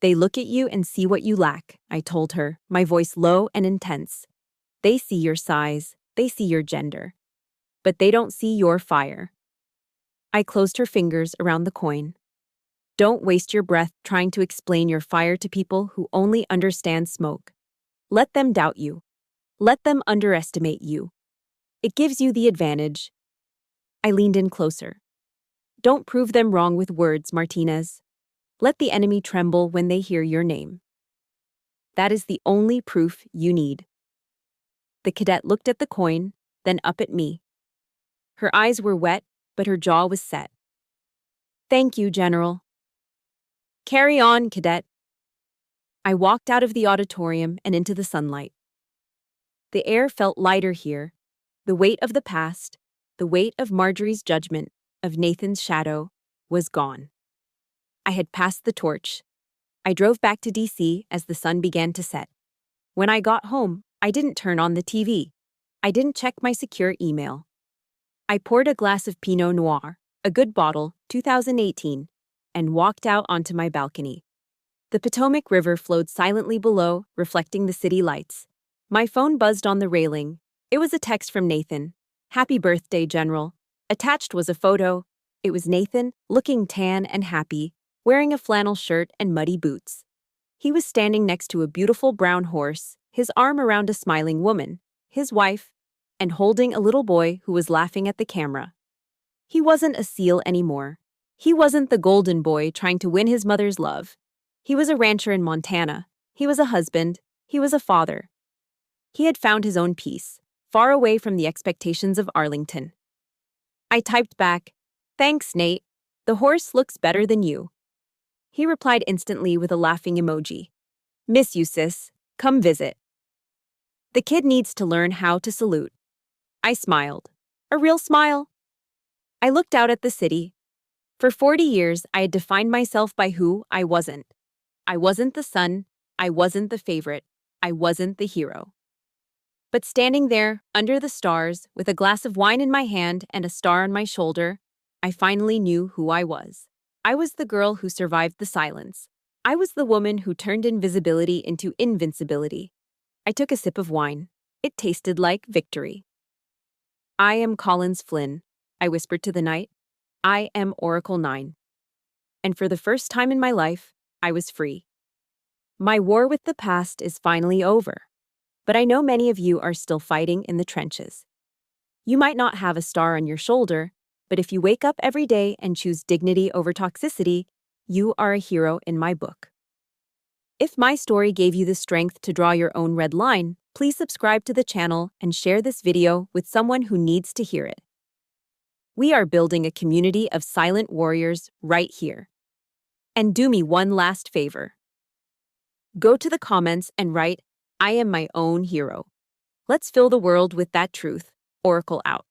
They look at you and see what you lack, I told her, my voice low and intense. They see your size, they see your gender. But they don't see your fire. I closed her fingers around the coin. Don't waste your breath trying to explain your fire to people who only understand smoke. Let them doubt you. Let them underestimate you. It gives you the advantage. I leaned in closer. Don't prove them wrong with words, Martinez. Let the enemy tremble when they hear your name. That is the only proof you need. The cadet looked at the coin, then up at me. Her eyes were wet, but her jaw was set. Thank you, General. Carry on, cadet. I walked out of the auditorium and into the sunlight. The air felt lighter here. The weight of the past, the weight of Marjorie's judgment, of Nathan's shadow, was gone. I had passed the torch. I drove back to D.C. as the sun began to set. When I got home, I didn't turn on the TV. I didn't check my secure email. I poured a glass of Pinot Noir, a good bottle, 2018, and walked out onto my balcony. The Potomac River flowed silently below, reflecting the city lights. My phone buzzed on the railing. It was a text from Nathan. Happy birthday, General. Attached was a photo. It was Nathan, looking tan and happy, wearing a flannel shirt and muddy boots. He was standing next to a beautiful brown horse, his arm around a smiling woman, his wife, and holding a little boy who was laughing at the camera. He wasn't a seal anymore. He wasn't the golden boy trying to win his mother's love. He was a rancher in Montana. He was a husband. He was a father. He had found his own peace, far away from the expectations of Arlington. I typed back, "Thanks, Nate. The horse looks better than you." He replied instantly with a laughing emoji. "Miss you, sis. Come visit." The kid needs to learn how to salute. I smiled. A real smile. I looked out at the city. For 40 years, I had defined myself by who I wasn't. I wasn't the son. I wasn't the favorite. I wasn't the hero. But standing there, under the stars, with a glass of wine in my hand and a star on my shoulder, I finally knew who I was. I was the girl who survived the silence. I was the woman who turned invisibility into invincibility. I took a sip of wine. It tasted like victory. "I am Collins Flynn," I whispered to the night. "I am Oracle 9. And for the first time in my life, I was free. My war with the past is finally over. But I know many of you are still fighting in the trenches. You might not have a star on your shoulder, but if you wake up every day and choose dignity over toxicity, you are a hero in my book." If my story gave you the strength to draw your own red line, please subscribe to the channel and share this video with someone who needs to hear it. We are building a community of silent warriors right here. And do me one last favor. Go to the comments and write, "I am my own hero." Let's fill the world with that truth. Oracle out.